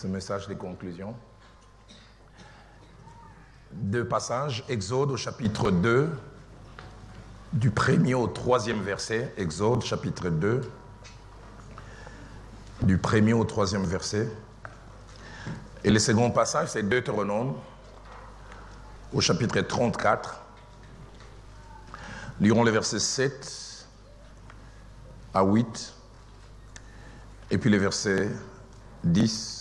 ce message de conclusion. Deux passages, Exode au chapitre 2, du 1er au 3e verset. Exode chapitre 2, du 1er au 3e verset. Et le second passage, c'est Deutéronome au chapitre 34. Lirons les versets 7 à 8, et puis les versets 10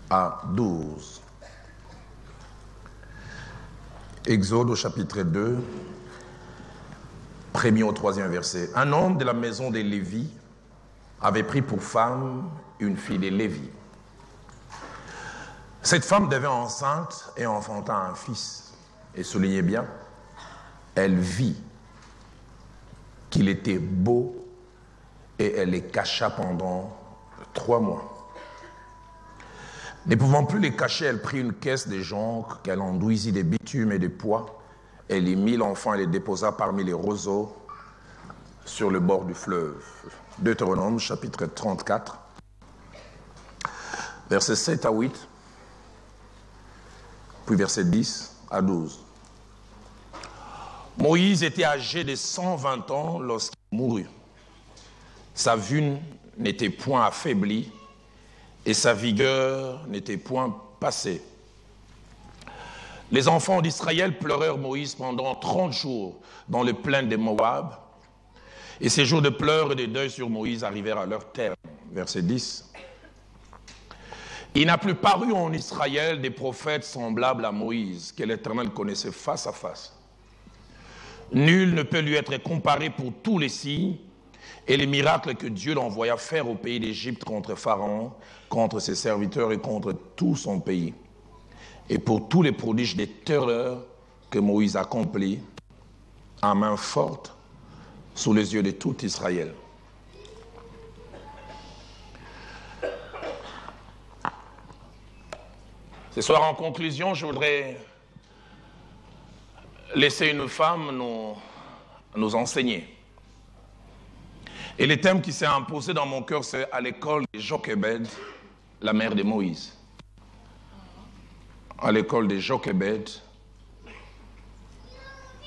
à 12. Exode au chapitre 2, 1er au 3e verset. Un homme de la maison de Lévi avait pris pour femme une fille de Lévi. Cette femme devint enceinte et enfanta un fils. Et soulignez bien, elle vit qu'il était beau et elle les cacha pendant 3 mois. Ne pouvant plus les cacher, elle prit une caisse de jonc qu'elle enduisit de bitume et de pois. Elle y mit l'enfant et les déposa parmi les roseaux sur le bord du fleuve. Deutéronome chapitre 34, versets 7 à 8, puis versets 10 à 12. Moïse était âgé de 120 ans lorsqu'il mourut. Sa vue n'était point affaiblie et sa vigueur n'était point passée. Les enfants d'Israël pleurèrent Moïse pendant 30 jours dans les plaines de Moab, et ces jours de pleurs et de deuil sur Moïse arrivèrent à leur terme. Verset 10. Il n'a plus paru en Israël des prophètes semblables à Moïse, que l'Éternel connaissait face à face. Nul ne peut lui être comparé pour tous les signes et les miracles que Dieu l'envoya faire au pays d'Égypte contre Pharaon, contre ses serviteurs et contre tout son pays. Et pour tous les prodiges des terreurs que Moïse accomplit à main forte sous les yeux de tout Israël. Ce soir, en conclusion, je voudrais laisser une femme nous enseigner. Et le thème qui s'est imposé dans mon cœur, c'est à l'école de Jochebed, la mère de Moïse. À l'école de Jochebed,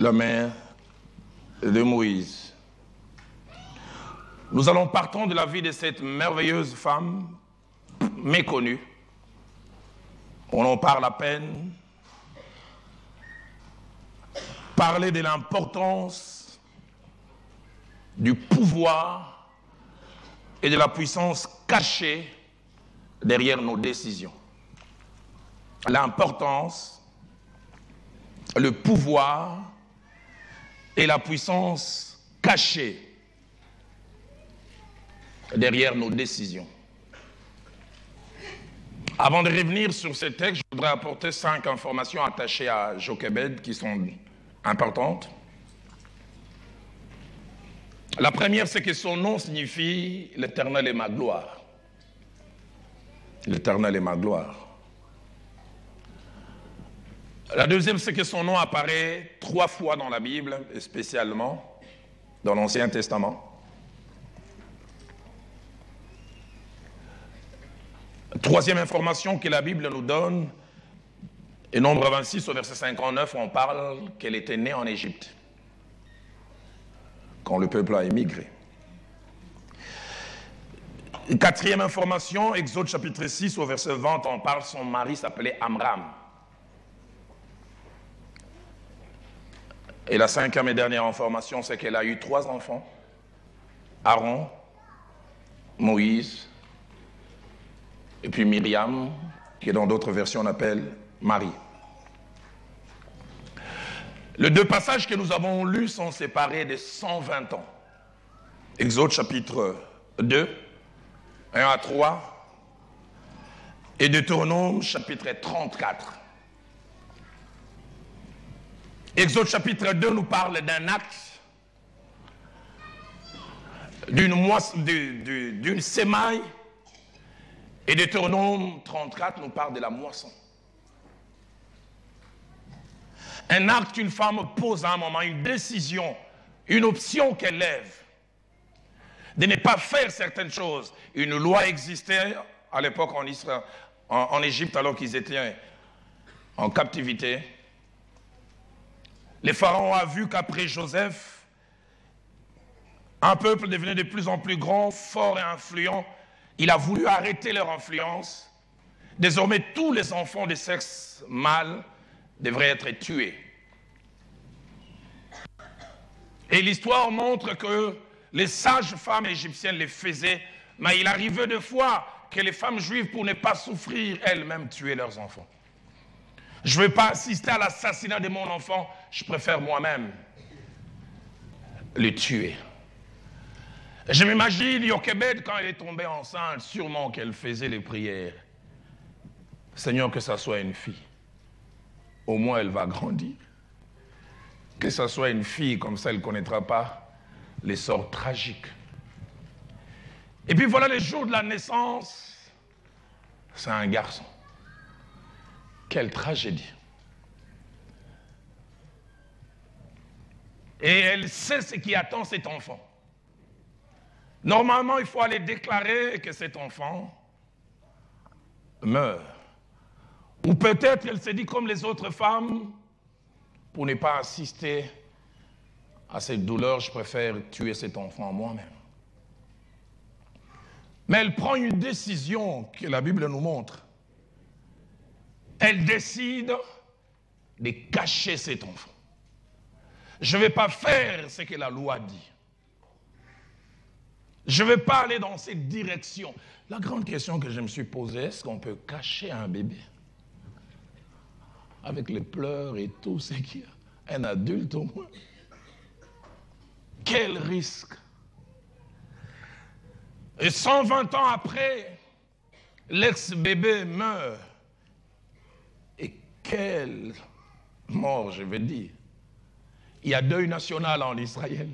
la mère de Moïse. Nous allons partir de la vie de cette merveilleuse femme méconnue. On en parle à peine. Parler de l'importance du pouvoir et de la puissance cachée derrière nos décisions. L'importance, le pouvoir et la puissance cachée derrière nos décisions. Avant de revenir sur ce texte, je voudrais apporter 5 informations attachées à Jochebed qui sont importantes. La première, c'est que son nom signifie « l'Éternel est ma gloire ». L'Éternel est ma gloire. La deuxième, c'est que son nom apparaît 3 fois dans la Bible, et spécialement dans l'Ancien Testament. Troisième information que la Bible nous donne, et Nombre 26 au verset 59, on parle qu'elle était née en Égypte, quand le peuple a émigré. Quatrième information, Exode chapitre 6 au verset 20, on parle, son mari s'appelait Amram. Et la 5e et dernière information, c'est qu'elle a eu 3 enfants, Aaron, Moïse, et puis Myriam, qui dans d'autres versions on appelle Marie. Les 2 passages que nous avons lus sont séparés de 120 ans. Exode chapitre 2, 1 à 3, et Deutéronome chapitre 34. Exode chapitre 2 nous parle d'un acte, d'une semaille, et Deutéronome 34 nous parle de la moisson. Un acte qu'une femme pose à un moment, une décision, une option qu'elle lève, de ne pas faire certaines choses. Une loi existait à l'époque en Égypte, alors qu'ils étaient en captivité, le pharaon a vu qu'après Joseph, un peuple devenait de plus en plus grand, fort et influent. Il a voulu arrêter leur influence. Désormais, tous les enfants de sexe mâle devraient être tués. Et l'histoire montre que les sages femmes égyptiennes les faisaient, mais il arrivait des fois que les femmes juives, pour ne pas souffrir, elles-mêmes tuaient leurs enfants. Je ne veux pas assister à l'assassinat de mon enfant, je préfère moi-même le tuer. Je m'imagine Jochebed, quand elle est tombée enceinte, sûrement qu'elle faisait les prières. Seigneur, que ça soit une fille. Au moins, elle va grandir. Que ça soit une fille, comme ça, elle ne connaîtra pas les sorts tragiques. Et puis voilà, le jour de la naissance, c'est un garçon. Quelle tragédie. Et elle sait ce qui attend cet enfant. Normalement, il faut aller déclarer que cet enfant meurt. Ou peut-être elle se dit comme les autres femmes, pour ne pas assister à cette douleur, je préfère tuer cet enfant moi-même. Mais elle prend une décision que la Bible nous montre. Elle décide de cacher cet enfant. Je ne vais pas faire ce que la loi dit. Je ne vais pas aller dans cette direction. La grande question que je me suis posée, est-ce qu'on peut cacher un bébé? Avec les pleurs et tout ce qu'il y a. Un adulte au moins. Quel risque! Et 120 ans après, l'ex-bébé meurt. Et quelle mort, je veux dire. Il y a deuil national en Israël.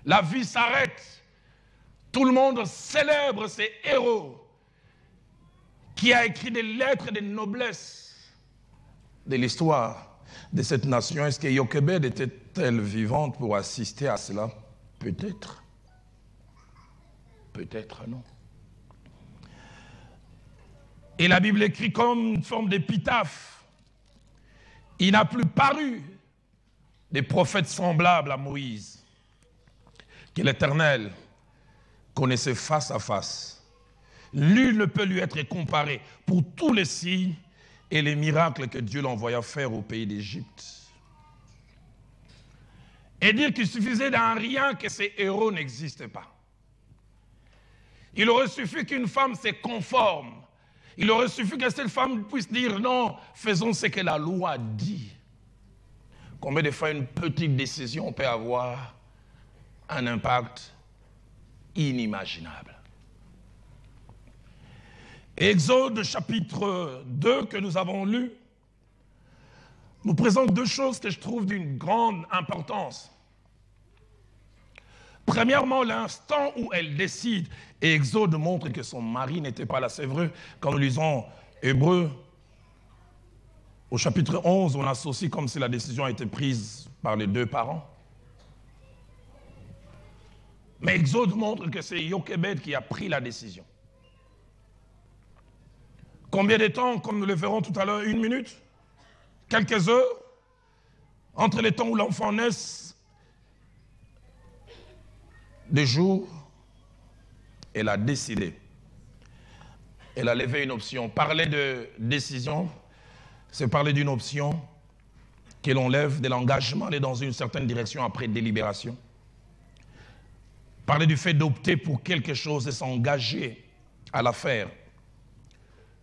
La vie s'arrête. Tout le monde célèbre ces héros qui a écrit des lettres de noblesse de l'histoire de cette nation. Est-ce que Jochebed était-elle vivante pour assister à cela? Peut-être. Peut-être non. Et la Bible écrit comme une forme d'épitaphe. Il n'a plus paru des prophètes semblables à Moïse, que l'Éternel connaissait face à face. Nul ne peut lui être comparé pour tous les signes et les miracles que Dieu l'envoya faire au pays d'Égypte. Et dire qu'il suffisait d'un rien que ces héros n'existent pas. Il aurait suffi qu'une femme se conforme. Il aurait suffi que cette femme puisse dire non, faisons ce que la loi dit. Combien de fois une petite décision peut avoir un impact inimaginable. Exode chapitre 2 que nous avons lu nous présente deux choses que je trouve d'une grande importance. Premièrement, l'instant où elle décide, et Exode montre que son mari n'était pas là. C'est vrai, quand nous lisons Hébreux, au chapitre 11, on associe comme si la décision a été prise par les deux parents. Mais Exode montre que c'est Jochebed qui a pris la décision. Combien de temps, comme nous le verrons tout à l'heure, 1 minute? Quelques heures? Entre les temps où l'enfant naît, des jours, elle a décidé. Elle a levé une option. Parler de décision, c'est parler d'une option que l'on lève, de l'engagement, aller dans une certaine direction après délibération. Parler du fait d'opter pour quelque chose et s'engager à la faire.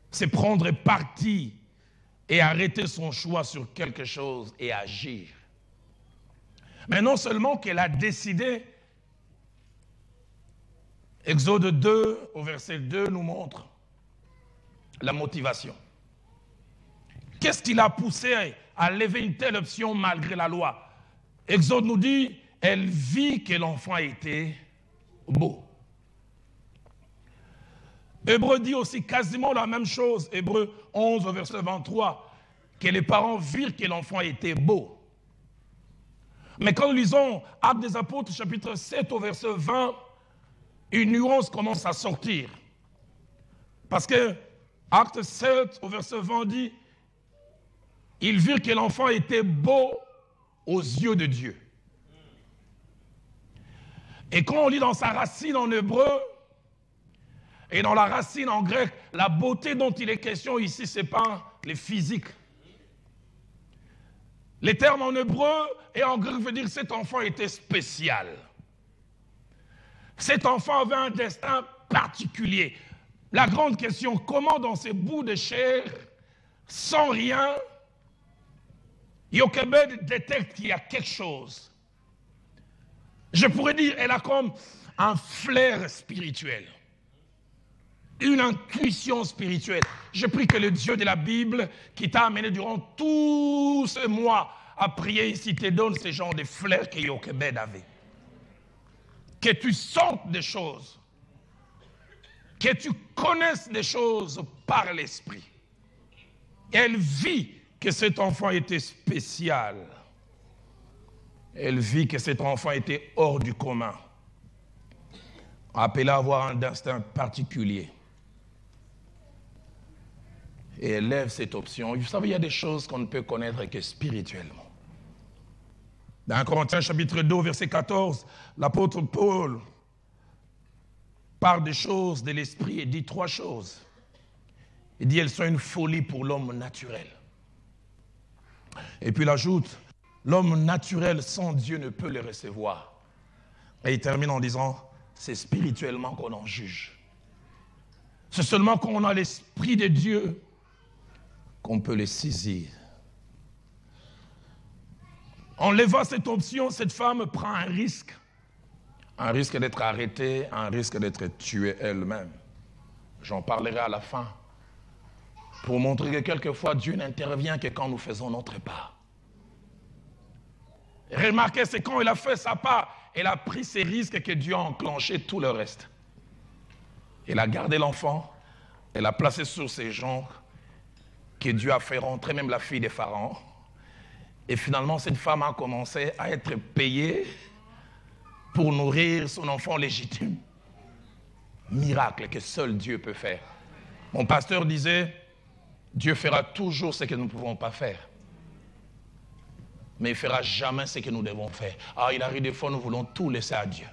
C'est prendre parti et arrêter son choix sur quelque chose et agir. Mais non seulement qu'elle a décidé, Exode 2, au verset 2, nous montre la motivation. Qu'est-ce qui l'a poussé à lever une telle option malgré la loi? Exode nous dit, elle vit que l'enfant était beau. Hébreux dit aussi quasiment la même chose, Hébreux 11, au verset 23, que les parents virent que l'enfant était beau. Mais quand nous lisons Actes des Apôtres, chapitre 7, au verset 20, une nuance commence à sortir. Parce que Acte 7, au verset 20 dit, ils virent que l'enfant était beau aux yeux de Dieu. Et quand on lit dans sa racine en hébreu et dans la racine en grec, la beauté dont il est question ici, ce n'est pas les physiques. Les termes en hébreu et en grec veut dire que cet enfant était spécial. Cet enfant avait un destin particulier. La grande question, comment dans ces bouts de chair, sans rien, Jochebed détecte qu'il y a quelque chose. Je pourrais dire, elle a comme un flair spirituel, une intuition spirituelle. Je prie que le Dieu de la Bible, qui t'a amené durant tout ce mois à prier ici, te donne ce genre de flair que Jochebed avait. Que tu sentes des choses, que tu connaisses des choses par l'esprit. Elle vit que cet enfant était spécial. Elle vit que cet enfant était hors du commun, appelé à avoir un destin particulier. Et elle lève cette option. Vous savez, il y a des choses qu'on ne peut connaître que spirituellement. Dans 1 Corinthiens chapitre 2, verset 14, l'apôtre Paul parle des choses de l'esprit et dit 3 choses. Il dit elles sont une folie pour l'homme naturel. Et puis il ajoute, l'homme naturel sans Dieu ne peut le recevoir. Et il termine en disant, c'est spirituellement qu'on en juge. C'est seulement quand on a l'esprit de Dieu qu'on peut le saisir. En levant cette option, cette femme prend un risque d'être arrêtée, un risque d'être tuée elle-même. J'en parlerai à la fin, pour montrer que quelquefois Dieu n'intervient que quand nous faisons notre part. Remarquez, c'est quand elle a fait sa part, elle a pris ses risques que Dieu a enclenché tout le reste. Elle a gardé l'enfant, elle a placé sur ses jambes, que Dieu a fait rentrer même la fille des pharaons. Et finalement, cette femme a commencé à être payée pour nourrir son enfant légitime. Miracle que seul Dieu peut faire. Mon pasteur disait, Dieu fera toujours ce que nous ne pouvons pas faire. Mais il ne fera jamais ce que nous devons faire. Ah, il arrive des fois, nous voulons tout laisser à Dieu.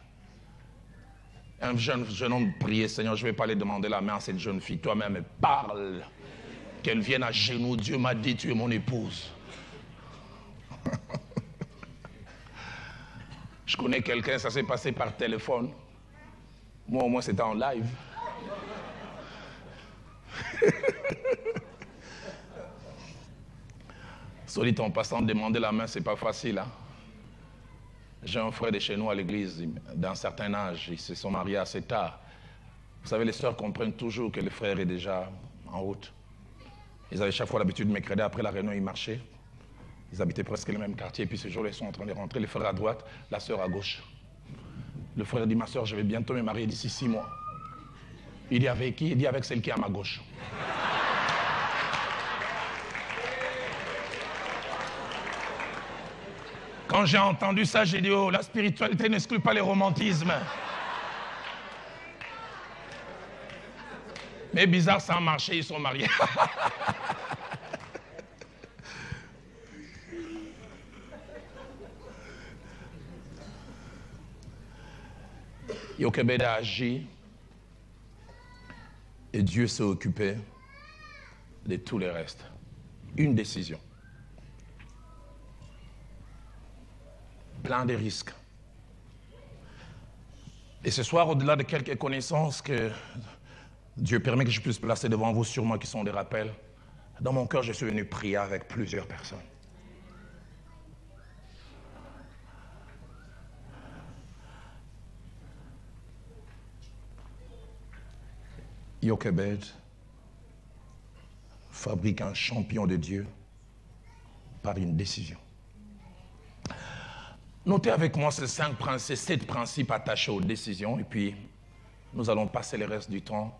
Un jeune homme priait, Seigneur, je ne vais pas aller demander la main à cette jeune fille. Toi-même, parle. Qu'elle vienne à genoux. Dieu m'a dit, tu es mon épouse. Je connais quelqu'un, ça s'est passé par téléphone. Moi, au moins, c'était en live. Solide en passant, demander la main, c'est pas facile. Hein? J'ai un frère de chez nous à l'église, d'un certain âge, ils se sont mariés assez tard. Vous savez, les sœurs comprennent toujours que le frère est déjà en route. Ils avaient chaque fois l'habitude de mercredi, après la réunion, ils marchaient. Ils habitaient presque le même quartier, et puis ce jour-là, ils sont en train de rentrer, le frère à droite, la sœur à gauche. Le frère dit, ma sœur, je vais bientôt me marier d'ici 6 mois. Il dit, avec qui? Il dit, avec celle qui est à ma gauche. Quand j'ai entendu ça, j'ai dit, oh, la spiritualité n'exclut pas les romantismes. Mais bizarre, ça a marché, ils sont mariés. Jochebed a agi et Dieu s'est occupé de tout le reste. Une décision. Plein de risques. Et ce soir, au-delà de quelques connaissances que Dieu permet que je puisse placer devant vous, sûrement qui sont des rappels, dans mon cœur, je suis venu prier avec plusieurs personnes. Jochebed fabrique un champion de Dieu par une décision. Notez avec moi ces 7 principes attachés aux décisions et puis nous allons passer le reste du temps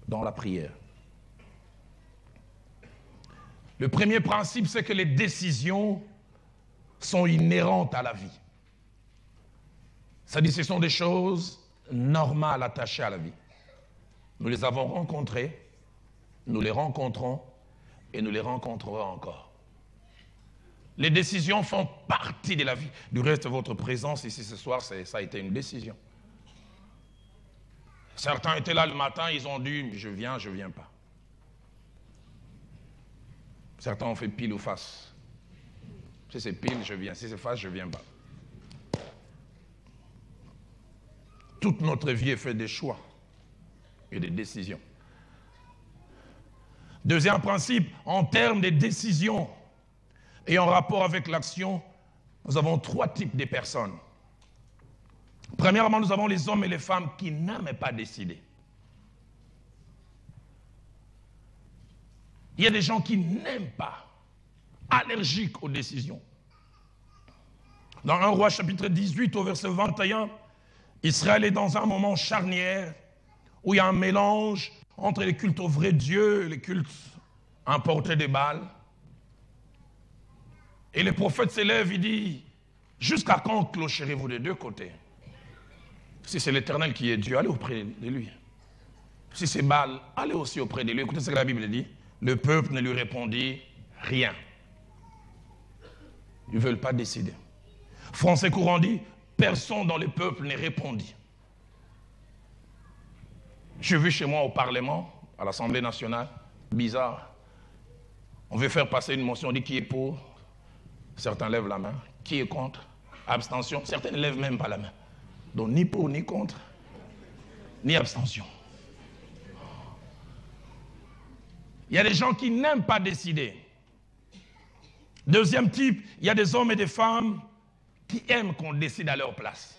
dans la prière. Le premier principe, c'est que les décisions sont inhérentes à la vie. C'est-à-dire que ce sont des choses normales attachées à la vie. Nous les avons rencontrés, nous les rencontrons et nous les rencontrerons encore. Les décisions font partie de la vie. Du reste, votre présence ici ce soir, ça a été une décision. Certains étaient là le matin, ils ont dit, je viens pas. Certains ont fait pile ou face. Si c'est pile, je viens. Si c'est face, je viens pas. Toute notre vie est faite des choix et des décisions. Deuxième principe, en termes de décisions et en rapport avec l'action, nous avons 3 types de personnes. Premièrement, nous avons les hommes et les femmes qui n'aiment pas décider. Il y a des gens qui n'aiment pas, allergiques aux décisions. Dans 1 Roi chapitre 18 au verset 21, Israël est dans un moment charnière où il y a un mélange entre les cultes au vrai Dieu et les cultes importés des Baals. Et le prophète s'élève, il dit, jusqu'à quand clocherez-vous des deux côtés? Si c'est l'Éternel qui est Dieu, allez auprès de lui. Si c'est Baal, allez aussi auprès de lui. Écoutez ce que la Bible dit. Le peuple ne lui répondit rien. Ils ne veulent pas décider. Français courant dit, personne dans le peuple ne répondit. J'ai vu chez moi au Parlement, à l'Assemblée nationale, bizarre. On veut faire passer une motion, on dit qui est pour. Certains lèvent la main. Qui est contre? Abstention. Certains ne lèvent même pas la main. Donc ni pour, ni contre, ni abstention. Il y a des gens qui n'aiment pas décider. Deuxième type, il y a des hommes et des femmes qui aiment qu'on décide à leur place.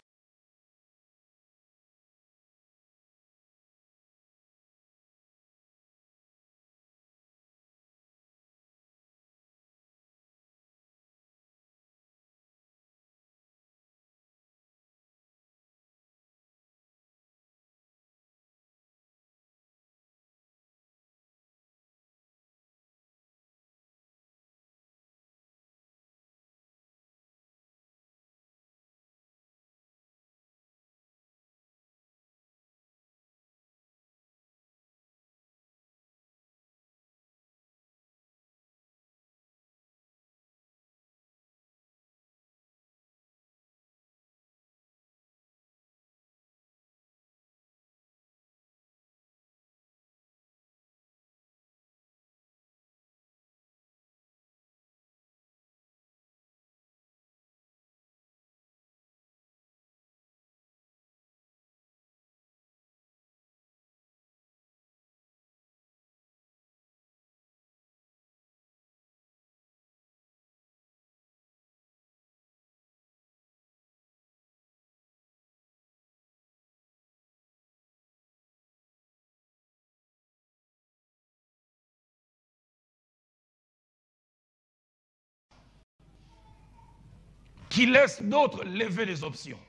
Qui laisse d'autres lever les options.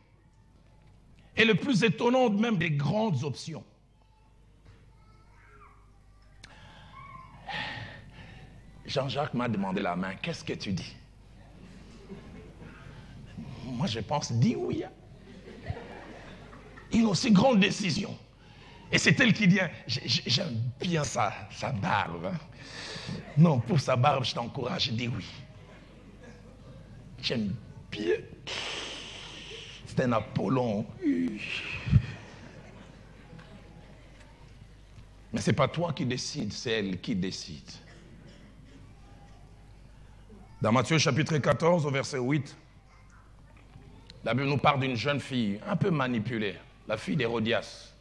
Et le plus étonnant, même des grandes options. Jean-Jacques m'a demandé la main, qu'est-ce que tu dis? Moi, je pense, dis oui. Une aussi grande décision. Et c'est elle qui dit, j'aime bien sa barbe. Hein. Non, pour sa barbe, je t'encourage, je dis oui. J'aime bien. C'est un Apollon. Mais ce n'est pas toi qui décides, c'est elle qui décide. Dans Matthieu chapitre 14, au verset 8, la Bible nous parle d'une jeune fille un peu manipulée, la fille d'Hérodias.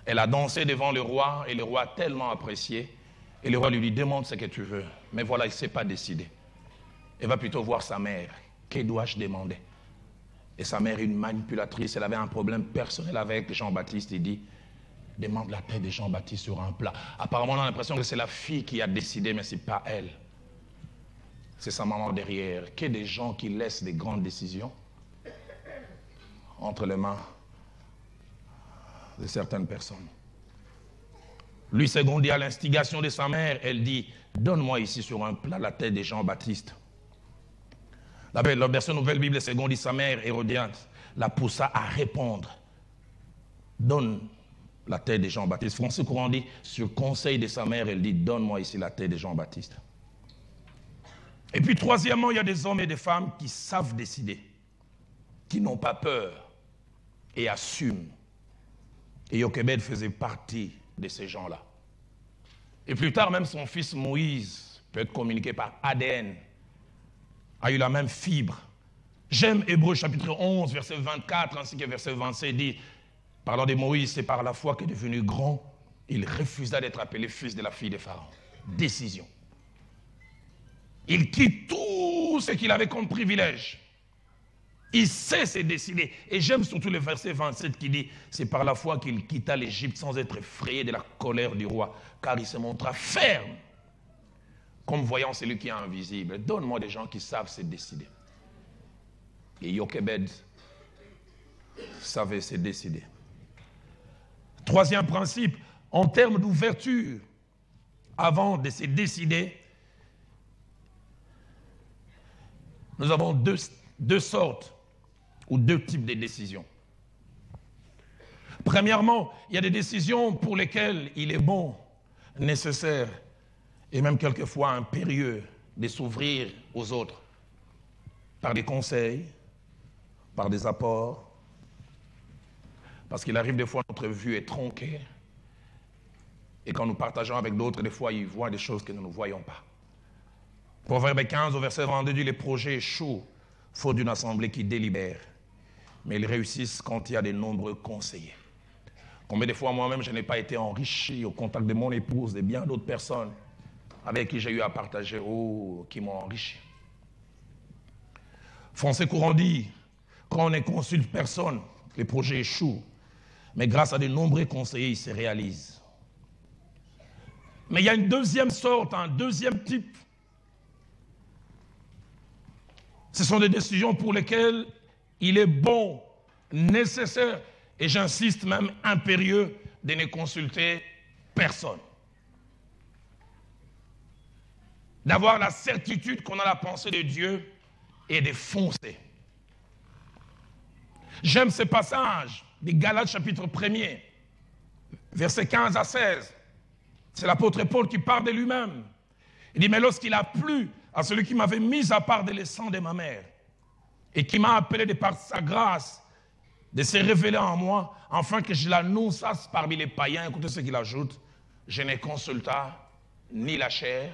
Elle a dansé devant le roi et le roi a tellement apprécié. Et le roi lui dit, demande ce que tu veux. Mais voilà, il ne s'est pas décidé. Elle va plutôt voir sa mère. Que dois-je demander? Et sa mère est une manipulatrice. Elle avait un problème personnel avec Jean-Baptiste. Il dit, demande la tête de Jean-Baptiste sur un plat. Apparemment, on a l'impression que c'est la fille qui a décidé, mais ce n'est pas elle. C'est sa maman derrière. Qu'il y ait des gens qui laissent des grandes décisions entre les mains de certaines personnes. Lui, second dit à l'instigation de sa mère, elle dit, donne-moi ici sur un plat la tête de Jean-Baptiste. La version Nouvelle Bible, seconde dit sa mère, Hérodias, la poussa à répondre. Donne la tête de Jean-Baptiste. François Courant dit, sur conseil de sa mère, elle dit, donne-moi ici la tête de Jean-Baptiste. Et puis troisièmement, il y a des hommes et des femmes qui savent décider, qui n'ont pas peur et assument. Et Jochebed faisait partie de ces gens-là. Et plus tard, même son fils Moïse peut être communiqué par ADN, a eu la même fibre. J'aime Hébreux chapitre 11, verset 24, ainsi que verset 27, dit, parlant de Moïse, c'est par la foi qu'il est devenu grand, il refusa d'être appelé fils de la fille de Pharaon. Décision. Il quitte tout ce qu'il avait comme privilège. Il sait se décider. Et j'aime surtout le verset 27 qui dit, c'est par la foi qu'il quitta l'Égypte sans être effrayé de la colère du roi, car il se montra ferme, comme voyant celui qui est invisible. Donne-moi des gens qui savent se décider. Et Jochebed savait se décider. Troisième principe, en termes d'ouverture, avant de se décider, nous avons deux sortes ou deux types de décisions. Premièrement, il y a des décisions pour lesquelles il est bon, nécessaire et même quelquefois impérieux de s'ouvrir aux autres par des conseils, par des apports, parce qu'il arrive des fois notre vue est tronquée et quand nous partageons avec d'autres, des fois ils voient des choses que nous ne voyons pas. Proverbe 15 au verset 22 dit, les projets échouent faute d'une assemblée qui délibère, mais ils réussissent quand il y a de nombreux conseillers. Combien de fois moi-même je n'ai pas été enrichi au contact de mon épouse, de bien d'autres personnes avec qui j'ai eu à partager, qui m'ont enrichi. François Courant dit, quand on ne consulte personne, les projets échouent, mais grâce à de nombreux conseillers, ils se réalisent. Mais il y a une deuxième sorte, un deuxième type. Ce sont des décisions pour lesquelles il est bon, nécessaire, et j'insiste même impérieux, de ne consulter personne. D'avoir la certitude qu'on a la pensée de Dieu et de foncer. J'aime ce passage de Galates chapitre 1er, versets 15 à 16. C'est l'apôtre Paul qui parle de lui-même. Il dit, mais lorsqu'il a plu à celui qui m'avait mis à part de le sang de ma mère et qui m'a appelé de par sa grâce de se révéler en moi, afin que je l'annonçasse parmi les païens, écoutez ce qu'il ajoute, je ne consulta ni la chair,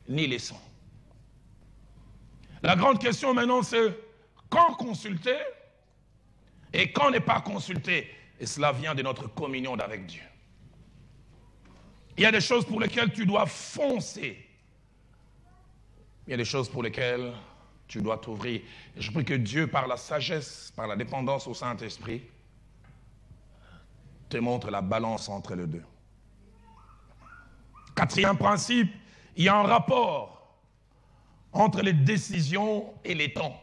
ni les sangs. La grande question maintenant, c'est quand consulter et quand ne pas consulter. Et cela vient de notre communion avec Dieu. Il y a des choses pour lesquelles tu dois foncer. Il y a des choses pour lesquelles tu dois t'ouvrir. Et je prie que Dieu, par la sagesse, par la dépendance au Saint-Esprit, te montre la balance entre les deux. Quatrième principe, il y a un rapport entre les décisions et les temps.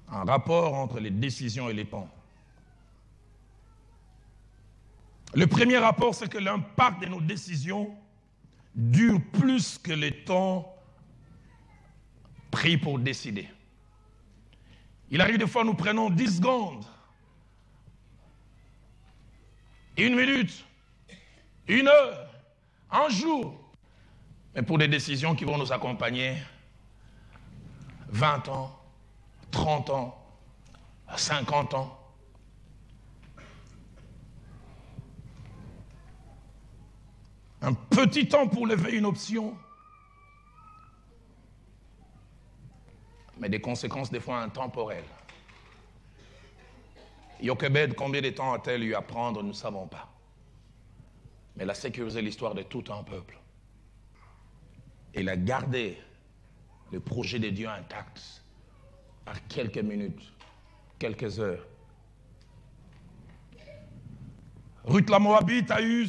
Un rapport entre les décisions et les temps. Le premier rapport, c'est que l'impact de nos décisions dure plus que le temps pris pour décider. Il arrive des fois, nous prenons 10 secondes, 1 minute, 1 heure, 1 jour, mais pour des décisions qui vont nous accompagner 20 ans, 30 ans, 50 ans. Un petit temps pour lever une option, mais des conséquences des fois intemporelles. Jochebed, combien de temps a-t-elle eu à prendre, nous ne savons pas. Mais elle a sécurisé l'histoire de tout un peuple. Elle a gardé le projet de Dieu intact par quelques minutes, quelques heures. Ruth la Moabite a eu,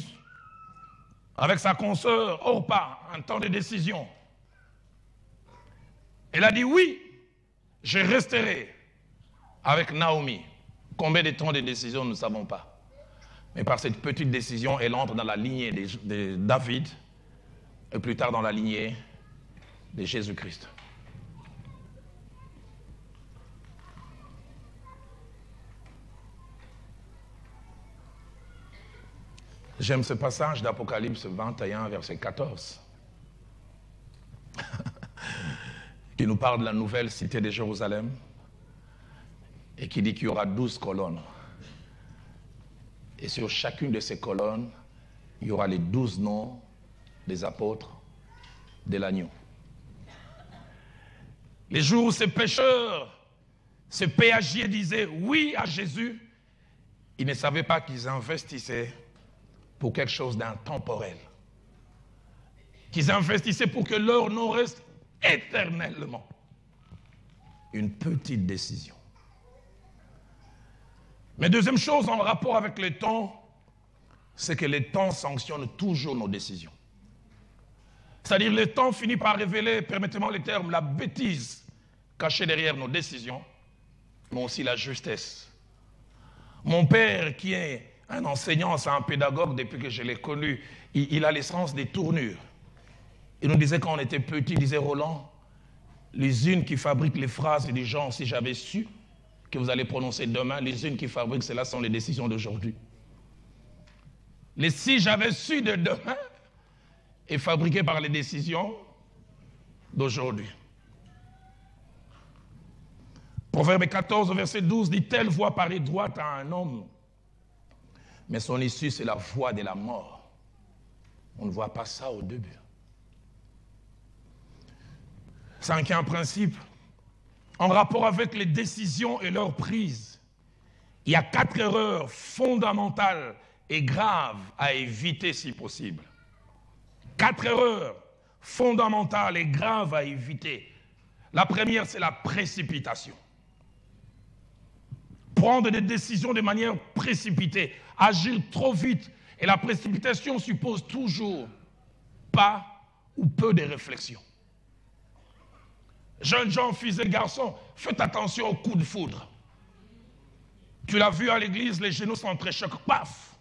avec sa consoeur Orpa, un temps de décision. Elle a dit oui, je resterai avec Naomi. Combien de temps de décision, nous ne savons pas. Mais par cette petite décision, elle entre dans la lignée de David et plus tard dans la lignée de Jésus-Christ. J'aime ce passage d'Apocalypse 21, verset 14, qui nous parle de la nouvelle cité de Jérusalem et qui dit qu'il y aura 12 colonnes. Et sur chacune de ces colonnes, il y aura les 12 noms des apôtres de l'agneau. Les jours où ces pécheurs, ces péagiers disaient oui à Jésus, ils ne savaient pas qu'ils investissaient pour quelque chose d'intemporel. Qu'ils investissaient pour que leur nom reste éternellement. Une petite décision. Mais deuxième chose en rapport avec le temps, c'est que le temps sanctionne toujours nos décisions. C'est-à-dire le temps finit par révéler, permettez-moi le terme, la bêtise cachée derrière nos décisions, mais aussi la justesse. Mon père, qui est un enseignant, c'est un pédagogue depuis que je l'ai connu, il a l'essence des tournures. Il nous disait quand on était petit, il disait Roland, les unes qui fabriquent les phrases du genre, si j'avais su que vous allez prononcer demain, les unes qui fabriquent cela sont les décisions d'aujourd'hui. Les si j'avais su de demain est fabriqué par les décisions d'aujourd'hui. Proverbe 14, verset 12 dit, telle voie paraît droite à un homme, mais son issue c'est la voie de la mort. On ne voit pas ça au début. Cinquième principe, en rapport avec les décisions et leurs prises, il y a 4 erreurs fondamentales et graves à éviter si possible. 4 erreurs fondamentales et graves à éviter. La première, c'est la précipitation. Prendre des décisions de manière précipitée, agir trop vite. Et la précipitation suppose toujours pas ou peu de réflexion. Jeunes gens, fils et garçons, faites attention aux coups de foudre. Tu l'as vu à l'église, les genoux s'entrechoquent, paf!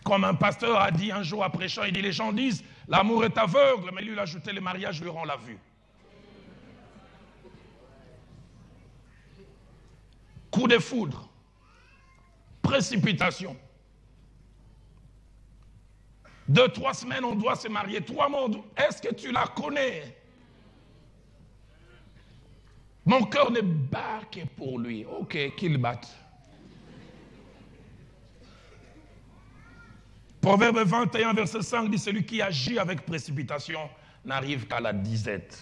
Comme un pasteur a dit un jour après chant, il dit, les gens disent, l'amour est aveugle, mais lui il a ajouté, le mariage lui rend la vue. Coup de foudre, précipitation. 2-3 semaines, on doit se marier. 3 mois, est-ce que tu la connais? Mon cœur ne bat que pour lui. Ok, qu'il batte. Proverbe 21, verset 5 dit, celui qui agit avec précipitation n'arrive qu'à la disette.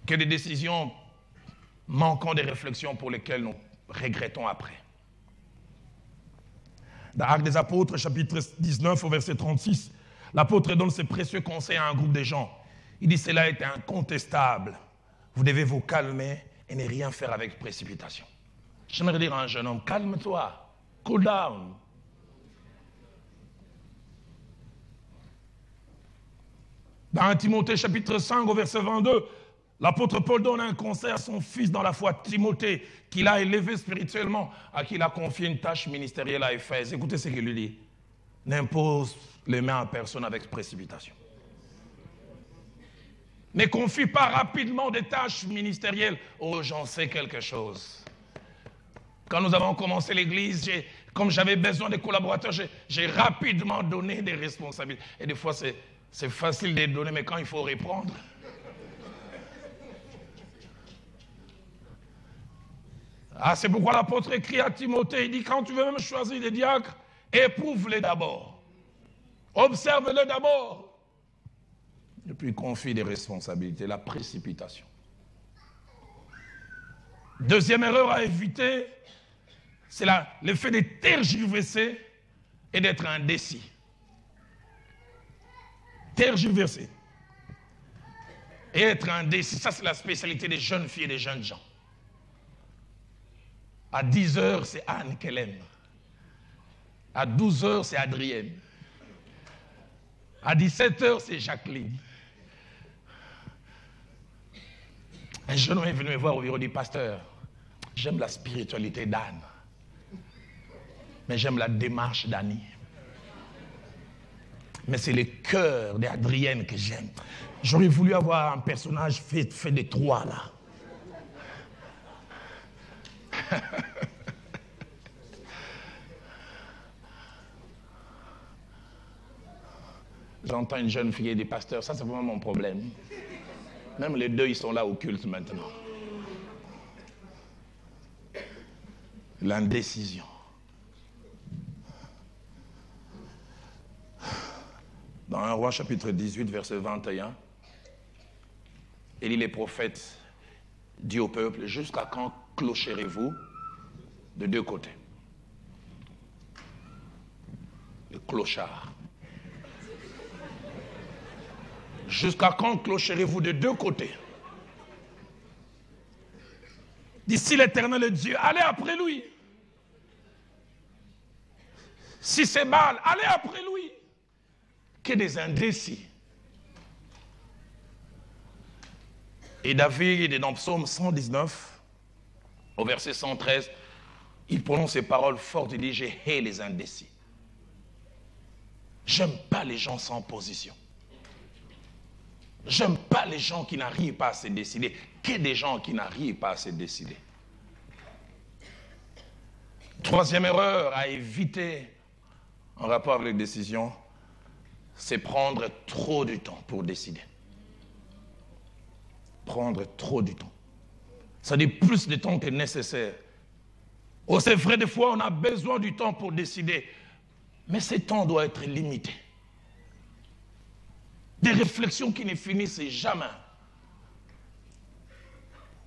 Que des décisions manquant des réflexions pour lesquelles nous regrettons après. Dans Actes des Apôtres, chapitre 19, au verset 36, l'apôtre donne ses précieux conseils à un groupe de gens. Il dit, cela est incontestable. Vous devez vous calmer et ne rien faire avec précipitation. J'aimerais dire à un jeune homme, calme-toi, cool down. Dans 1 Timothée, chapitre 5, au verset 22, l'apôtre Paul donne un conseil à son fils dans la foi, Timothée, qu'il a élevé spirituellement, à qui il a confié une tâche ministérielle à Éphèse. Écoutez ce qu'il lui dit. N'impose les mains à personne avec précipitation. Ne confie pas rapidement des tâches ministérielles. Oh, j'en sais quelque chose. Quand nous avons commencé l'église, comme j'avais besoin de collaborateurs, j'ai rapidement donné des responsabilités. Et des fois, c'est facile de les donner, mais quand il faut reprendre... Ah, c'est pourquoi l'apôtre écrit à Timothée, il dit, quand tu veux même choisir des diacres, éprouve-les d'abord. Observe-les d'abord. Et puis confie des responsabilités, la précipitation. Deuxième erreur à éviter, c'est le fait de tergiverser et d'être indécis. Tergiverser et être indécis, ça c'est la spécialité des jeunes filles et des jeunes gens. À 10h, c'est Anne qu'elle aime. À 12h, c'est Adrienne. À 17h, c'est Jacqueline. Un jeune homme est venu me voir au bureau du pasteur. J'aime la spiritualité d'Anne, mais j'aime la démarche d'Annie. Mais c'est le cœur d'Adrienne que j'aime. J'aurais voulu avoir un personnage fait de 3 là. J'entends une jeune fille et des pasteurs, ça c'est vraiment mon problème. Même les deux, ils sont là au culte maintenant. L'indécision. Dans 1 Roi chapitre 18, verset 21, Élie les prophètes dit au peuple, jusqu'à quand clocherez-vous de deux côtés? Le clochard. Jusqu'à quand clocherez-vous de deux côtés? D'ici l'Éternel est Dieu, allez après lui. Si c'est Baal, allez après lui. Que des indécis. Et David, dans Psaume 119, au verset 113, il prononce ces paroles fortes, il dit, je hais les indécis. J'aime pas les gens sans position. J'aime pas les gens qui n'arrivent pas à se décider. Que des gens qui n'arrivent pas à se décider. Troisième erreur à éviter en rapport avec les décisions, c'est prendre trop de temps pour décider. Prendre trop de temps. Ça dit plus de temps que nécessaire. Oh, c'est vrai, des fois, on a besoin du temps pour décider. Mais ce temps doit être limité. Des réflexions qui ne finissent jamais.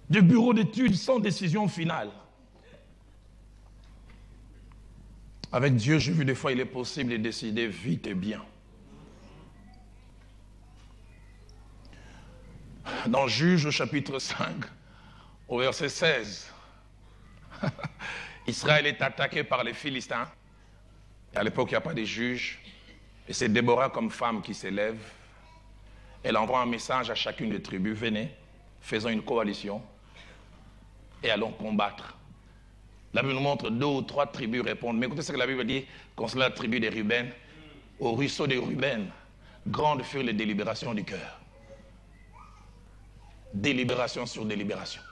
Des bureaux d'études sans décision finale. Avec Dieu, j'ai vu des fois, il est possible de décider vite et bien. Dans Juges, au chapitre 5, au verset 16, Israël est attaqué par les Philistins. Et à l'époque, il n'y a pas de juges. Et c'est Déborah comme femme qui s'élève. Elle envoie un message à chacune des tribus. Venez, faisons une coalition et allons combattre. La Bible nous montre 2 ou 3 tribus répondent. Mais écoutez ce que la Bible dit concernant la tribu des Ruben. Au ruisseau des Ruben, grandes furent les délibérations du cœur. Délibération sur délibération.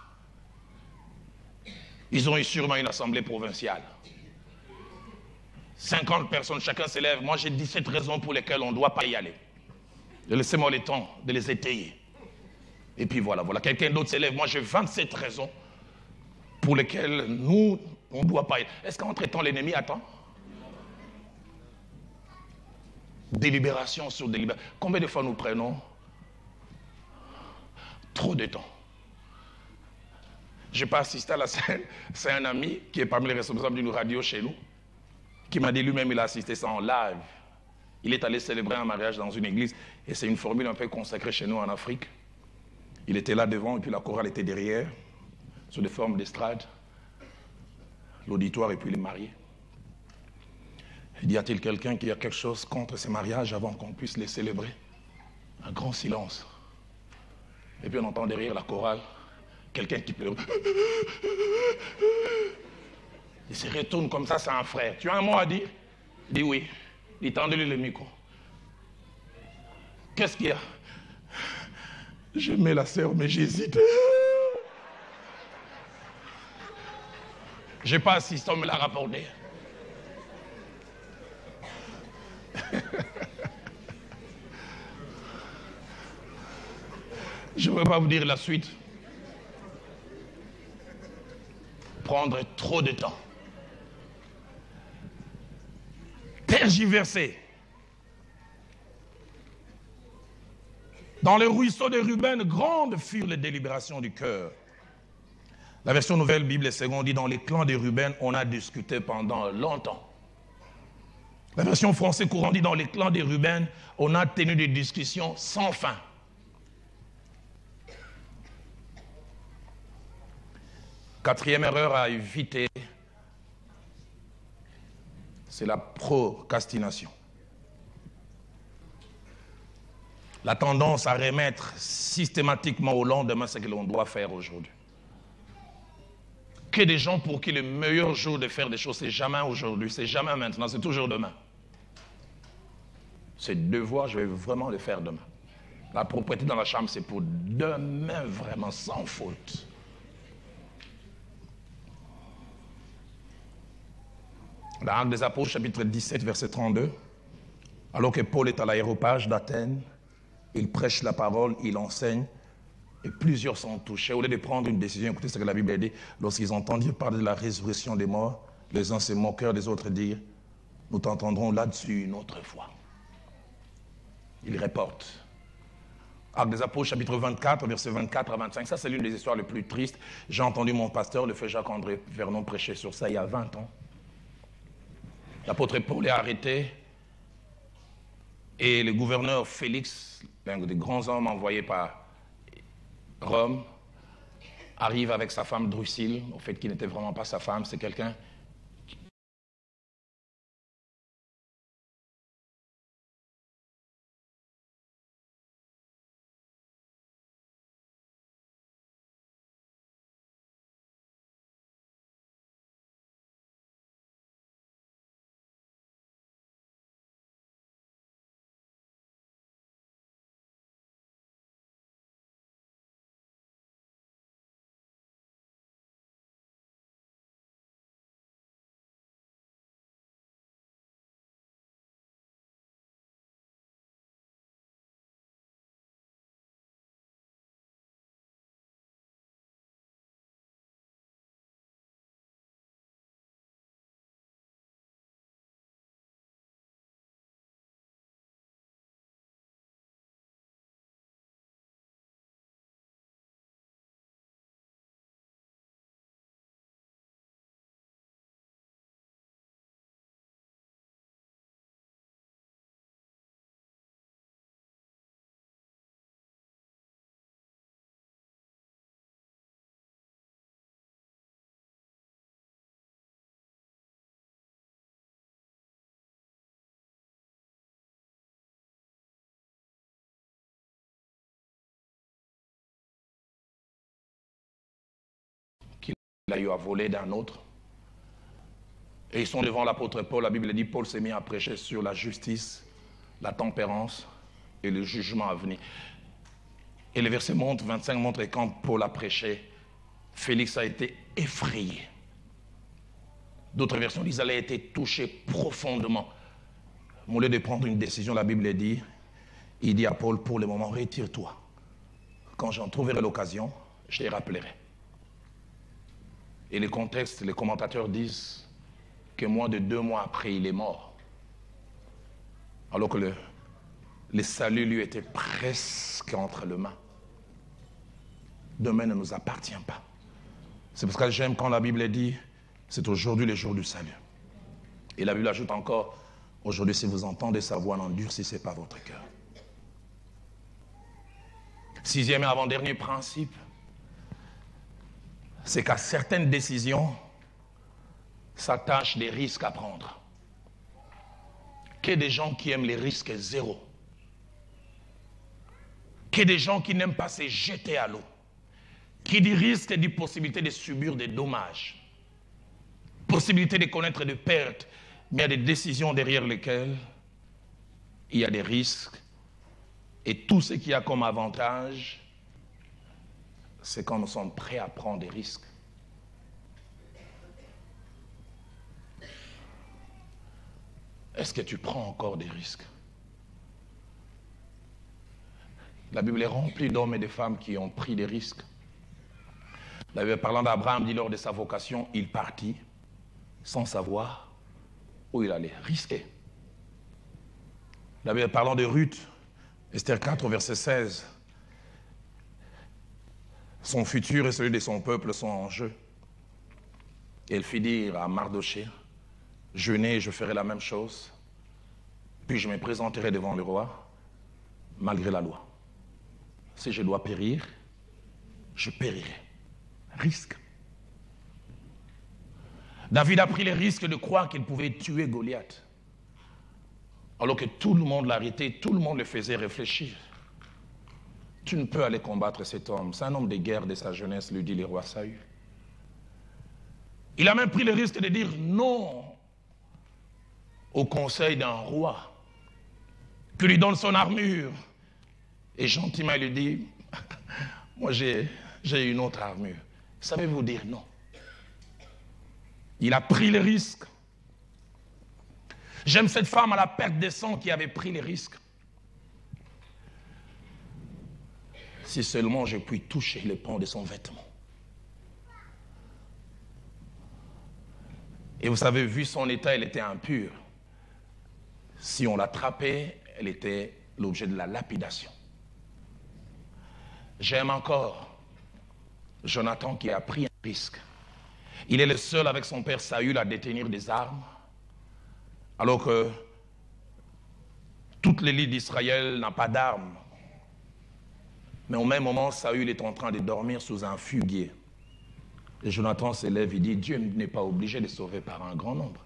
Ils ont eu sûrement une assemblée provinciale. 50 personnes, chacun s'élève. Moi, j'ai 17 raisons pour lesquelles on ne doit pas y aller. Laissez-moi le temps de les étayer. Et puis voilà. Quelqu'un d'autre s'élève. Moi, j'ai 27 raisons pour lesquelles nous, on ne doit pas y aller. Est-ce qu'entre-temps, l'ennemi attend? Délibération sur délibération. Combien de fois nous prenons trop de temps? Je n'ai pas assisté à la scène. C'est un ami qui est parmi les responsables d'une radio chez nous, qui m'a dit lui-même, il a assisté ça en live. Il est allé célébrer un mariage dans une église, et c'est une formule un peu consacrée chez nous en Afrique. Il était là devant, et puis la chorale était derrière, sous des formes d'estrade, l'auditoire et puis les mariés. Il dit, y a-t-il quelqu'un qui a quelque chose contre ces mariages avant qu'on puisse les célébrer? Un grand silence. Et puis on entend derrière la chorale, quelqu'un qui pleure. Il se retourne comme ça, c'est un frère. Tu as un mot à dire? Il dit oui. Il tend-lui le micro. Qu'est-ce qu'il y a? J'aimais la sœur, mais j'hésite. Je n'ai pas assisté, on me l'a rapporté. Je ne veux pas vous dire la suite. Prendre trop de temps. Tergiverser. Dans le ruisseau de Ruben, grandes furent les délibérations du cœur. La version Nouvelle Bible Seconde dit, dans les clans de Ruben, on a discuté pendant longtemps. La version Français courant dit, dans les clans de Ruben, on a tenu des discussions sans fin. Quatrième erreur à éviter, c'est la procrastination. La tendance à remettre systématiquement au lendemain ce que l'on doit faire aujourd'hui. Que des gens pour qui le meilleur jour de faire des choses, c'est jamais aujourd'hui, c'est jamais maintenant, c'est toujours demain. C'est devoir, je vais vraiment le faire demain. La propriété dans la chambre, c'est pour demain vraiment sans faute. Dans Actes des Apôtres, chapitre 17, verset 32, Alors que Paul est à l'aéropage d'Athènes, il prêche la parole, il enseigne, et plusieurs sont touchés. Au lieu de prendre une décision, écoutez ce que la Bible dit, lorsqu'ils entendirent parler de la résurrection des morts, les uns se moquèrent, les autres dirent, nous t'entendrons là-dessus une autre fois. Il reporte. Actes des Apôtres, chapitre 24, versets 24 à 25. Ça, c'est l'une des histoires les plus tristes. J'ai entendu mon pasteur, le frère Jacques-André Vernon, prêcher sur ça il y a 20 ans. L'apôtre Paul est arrêté et le gouverneur Félix, l'un des grands hommes envoyés par Rome, arrive avec sa femme Drusille, au fait qu'il n'était vraiment pas sa femme, c'est quelqu'un qu'il a eu à voler d'un autre. Et ils sont devant l'apôtre Paul. La Bible dit, Paul s'est mis à prêcher sur la justice, la tempérance et le jugement à venir. Et le verset 25 montre que quand Paul a prêché, Félix a été effrayé. D'autres versions disent qu'il a été touché profondément. Au lieu de prendre une décision, la Bible dit, il dit à Paul, pour le moment, retire-toi. Quand j'en trouverai l'occasion, je te rappellerai. Et les contextes, les commentateurs disent que moins de 2 mois après, il est mort. Alors que le salut lui était presque entre les mains. Demain ne nous appartient pas. C'est parce que j'aime quand la Bible dit, c'est aujourd'hui le jour du salut. Et la Bible ajoute encore, aujourd'hui si vous entendez sa voix, n'endurcissez pas votre cœur. 6e et avant-dernier principe, c'est qu'à certaines décisions s'attachent des risques à prendre. Qu'il y ait des gens qui aiment les risques zéro. Qu'il y ait des gens qui n'aiment pas se jeter à l'eau. Qui dit risque dit possibilité de subir des dommages. Possibilité de connaître des pertes. Mais il y a des décisions derrière lesquelles il y a des risques. Et tout ce qu'il y a comme avantage, c'est quand nous sommes prêts à prendre des risques. Est-ce que tu prends encore des risques? La Bible est remplie d'hommes et de femmes qui ont pris des risques. La Bible parlant d'Abraham dit lors de sa vocation, il partit sans savoir où il allait, risquer. La Bible parlant de Ruth, Esther 4, verset 16, son futur et celui de son peuple sont en jeu. Et elle fit dire à Mardoché, jeûnez et je ferai la même chose, puis je me présenterai devant le roi, malgré la loi. Si je dois périr, je périrai. Risque. David a pris le risque de croire qu'il pouvait tuer Goliath. Alors que tout le monde l'arrêtait, tout le monde le faisait réfléchir. Tu ne peux aller combattre cet homme. C'est un homme de guerre de sa jeunesse, lui dit le roi Saül. Il a même pris le risque de dire non au conseil d'un roi qui lui donne son armure. Et gentiment, il lui dit, moi j'ai une autre armure. Savez-vous dire non? Il a pris le risque. J'aime cette femme à la perte des sangs qui avait pris les risques. Si seulement je puis toucher le pan de son vêtement. Et vous avez vu son état, elle était impure. Si on l'attrapait, elle était l'objet de la lapidation. J'aime encore Jonathan qui a pris un risque. Il est le seul avec son père Saül à détenir des armes, alors que toute l'élite d'Israël n'a pas d'armes. Mais au même moment, Saül est en train de dormir sous un figuier. Et Jonathan se lève et dit, Dieu n'est pas obligé de sauver par un grand nombre.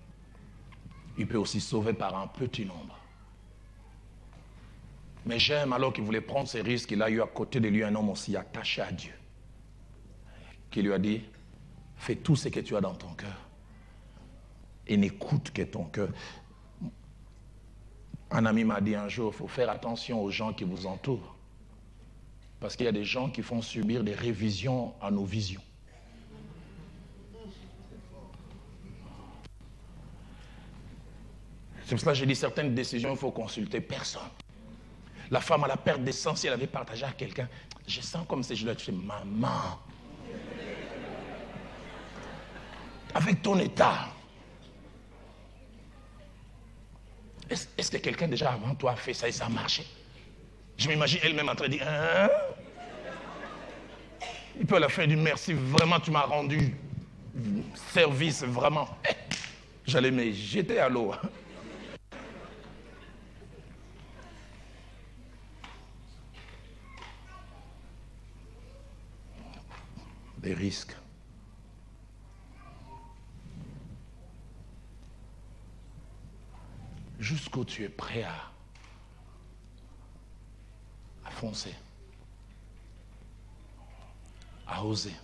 Il peut aussi sauver par un petit nombre. Mais j'aime, alors qu'il voulait prendre ses risques, il a eu à côté de lui un homme aussi attaché à Dieu, qui lui a dit, fais tout ce que tu as dans ton cœur et n'écoute que ton cœur. Un ami m'a dit un jour, il faut faire attention aux gens qui vous entourent. Parce qu'il y a des gens qui font subir des révisions à nos visions. C'est pour cela que j'ai dit certaines décisions, il faut consulter personne. La femme à la perte des sens, si elle avait partagé à quelqu'un, je sens comme si je lui ai dit, maman, avec ton état, est-ce que quelqu'un déjà avant toi a fait ça et ça a marché? Je m'imagine elle-même en train de dire, hein? Il peut la faire du merci, vraiment tu m'as rendu service, vraiment. J'allais me jeter à l'eau. Des risques. Jusqu'où tu es prêt à foncer, à oser.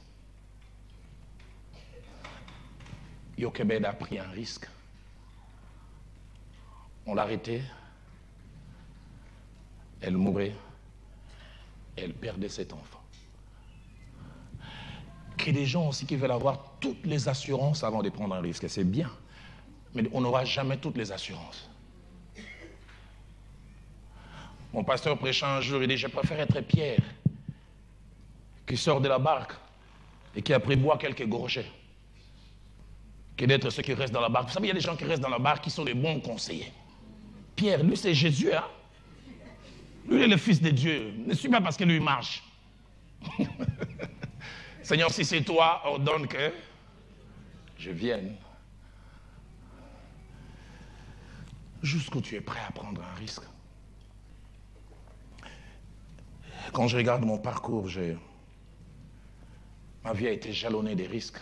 Jochebed a pris un risque. On l'a arrêtée. Elle mourait. Elle perdait cet enfant. Il y a des gens aussi qui veulent avoir toutes les assurances avant de prendre un risque. Et c'est bien. Mais on n'aura jamais toutes les assurances. Mon pasteur prêchait un jour, il dit, je préfère être Pierre, qui sort de la barque et qui après boit quelques gorgées, que d'être ceux qui restent dans la barque. Vous savez, il y a des gens qui restent dans la barque qui sont des bons conseillers. Pierre, lui, c'est Jésus, hein? Lui, il est le Fils de Dieu. Ne suis pas parce que lui marche. Seigneur, si c'est toi, ordonne que je vienne. Jusqu'où tu es prêt à prendre un risque. Quand je regarde mon parcours, ma vie a été jalonnée des risques.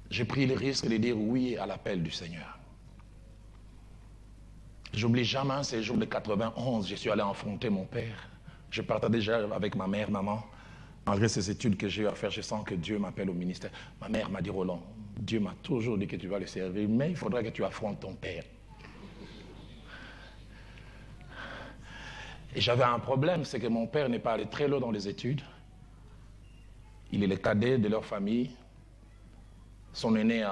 J'ai pris le risque de dire oui à l'appel du Seigneur. J'oublie jamais ces jours de 91, je suis allé affronter mon père. Je partais déjà avec ma mère, maman. Malgré ces études que j'ai eu à faire, je sens que Dieu m'appelle au ministère. Ma mère m'a dit, Roland, Dieu m'a toujours dit que tu vas le servir, mais il faudra que tu affrontes ton père. Et j'avais un problème, c'est que mon père n'est pas allé très loin dans les études. Il est le cadet de leur famille. Son aîné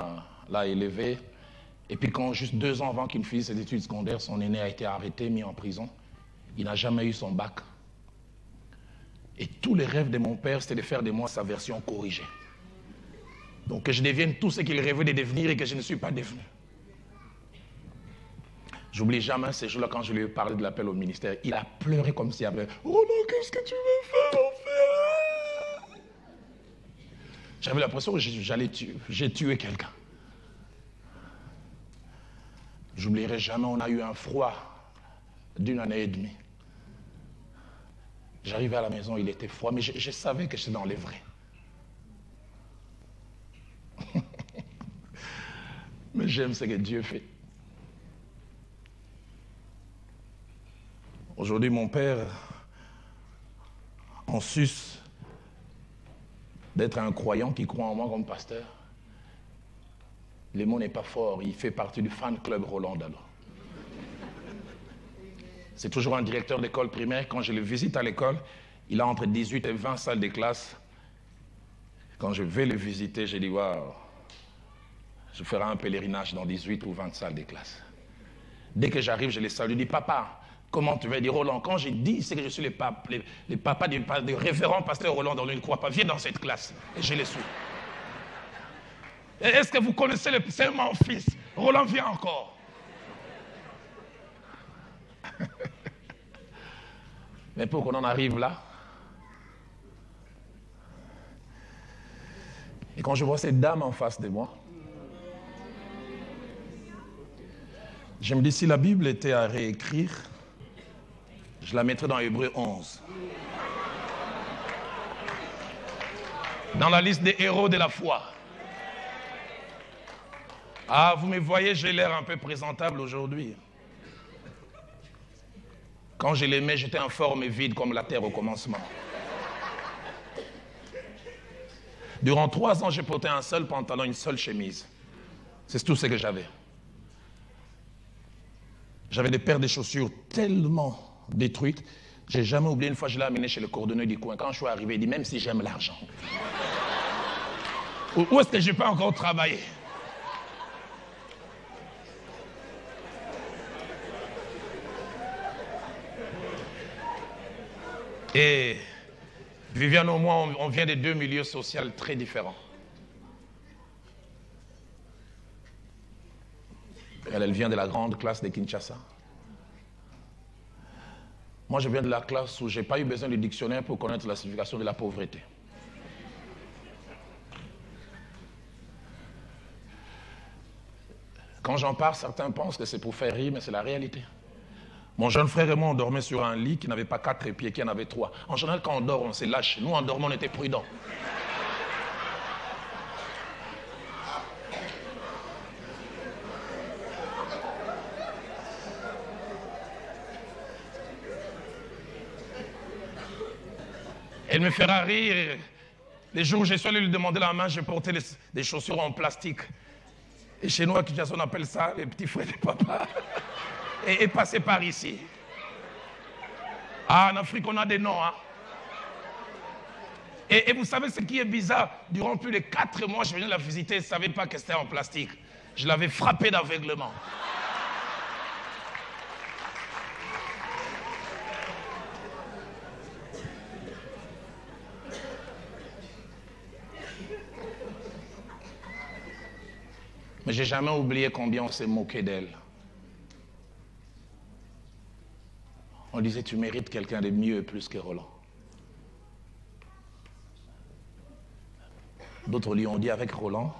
l'a élevé. Et puis quand, juste 2 ans avant qu'il finisse ses études secondaires, son aîné a été arrêté, mis en prison. Il n'a jamais eu son bac. Et tous les rêves de mon père, c'était de faire de moi sa version corrigée. Donc que je devienne tout ce qu'il rêvait de devenir et que je ne suis pas devenu. J'oublie jamais ces jours-là quand je lui ai parlé de l'appel au ministère. Il a pleuré comme s'il avait « Oh non, qu'est-ce que tu veux faire, mon frère ?» J'avais l'impression que j'ai tué quelqu'un. J'oublierai jamais, on a eu un froid d'1 année et demie. J'arrivais à la maison, il était froid, mais je savais que j'étais dans les vrais. Mais j'aime ce que Dieu fait. Aujourd'hui, mon père, en sus d'être un croyant qui croit en moi comme pasteur, le mot n'est pas fort, il fait partie du fan club Roland Dallon. C'est toujours un directeur d'école primaire. Quand je le visite à l'école, il a entre 18 et 20 salles de classe. Quand je vais le visiter, je dis, waouh, Je ferai un pèlerinage dans 18 ou 20 salles des classes. Dès que j'arrive, je les salue. Je dis, papa, comment tu vas? Dire, Roland, quand j'ai dit, c'est que je suis le papa du révérend pasteur Roland, dont il ne croit pas. Viens dans cette classe. Et je les suis. Est-ce que vous connaissez c'est mon fils? Roland, viens encore. Mais pour qu'on en arrive là, et quand je vois cette dame en face de moi, je me dis, si la Bible était à réécrire, je la mettrais dans Hébreux 11. Dans la liste des héros de la foi. Ah, vous me voyez, j'ai l'air un peu présentable aujourd'hui. Quand je l'aimais, j'étais informe et vide comme la terre au commencement. Durant 3 ans, j'ai porté un seul pantalon, une seule chemise. C'est tout ce que j'avais. J'avais des paires de chaussures tellement détruites. Je n'ai jamais oublié, une fois, je l'ai amené chez le cordonnier du coin. Quand je suis arrivé, il dit, même si j'aime l'argent, où est-ce que je peux encore travailler? Et Viviane, au moins, on vient de 2 milieux sociaux très différents. Elle vient de la grande classe de Kinshasa. Moi, je viens de la classe où je n'ai pas eu besoin de dictionnaire pour connaître la signification de la pauvreté. Quand j'en parle, certains pensent que c'est pour faire rire, mais c'est la réalité. Mon jeune frère et moi, on dormait sur un lit qui n'avait pas 4 pieds, qui en avait 3. En général, quand on dort, on se lâche. Nous, en dormant, on était prudents. Elle me fera rire. Les jours où je suis allé lui demander la main, j'ai porté des chaussures en plastique. Et chez nous, à Kinshasa, on appelle ça les petits frères de papa. Et passer par ici. Ah, en Afrique, on a des noms. Hein? Et vous savez ce qui est bizarre? Durant plus de 4 mois, je venais la visiter, je ne savais pas que c'était en plastique. Je l'avais frappé d'aveuglement. Mais je n'ai jamais oublié combien on s'est moqué d'elle. On disait, tu mérites quelqu'un de mieux et plus que Roland. D'autres lui ont dit, avec Roland,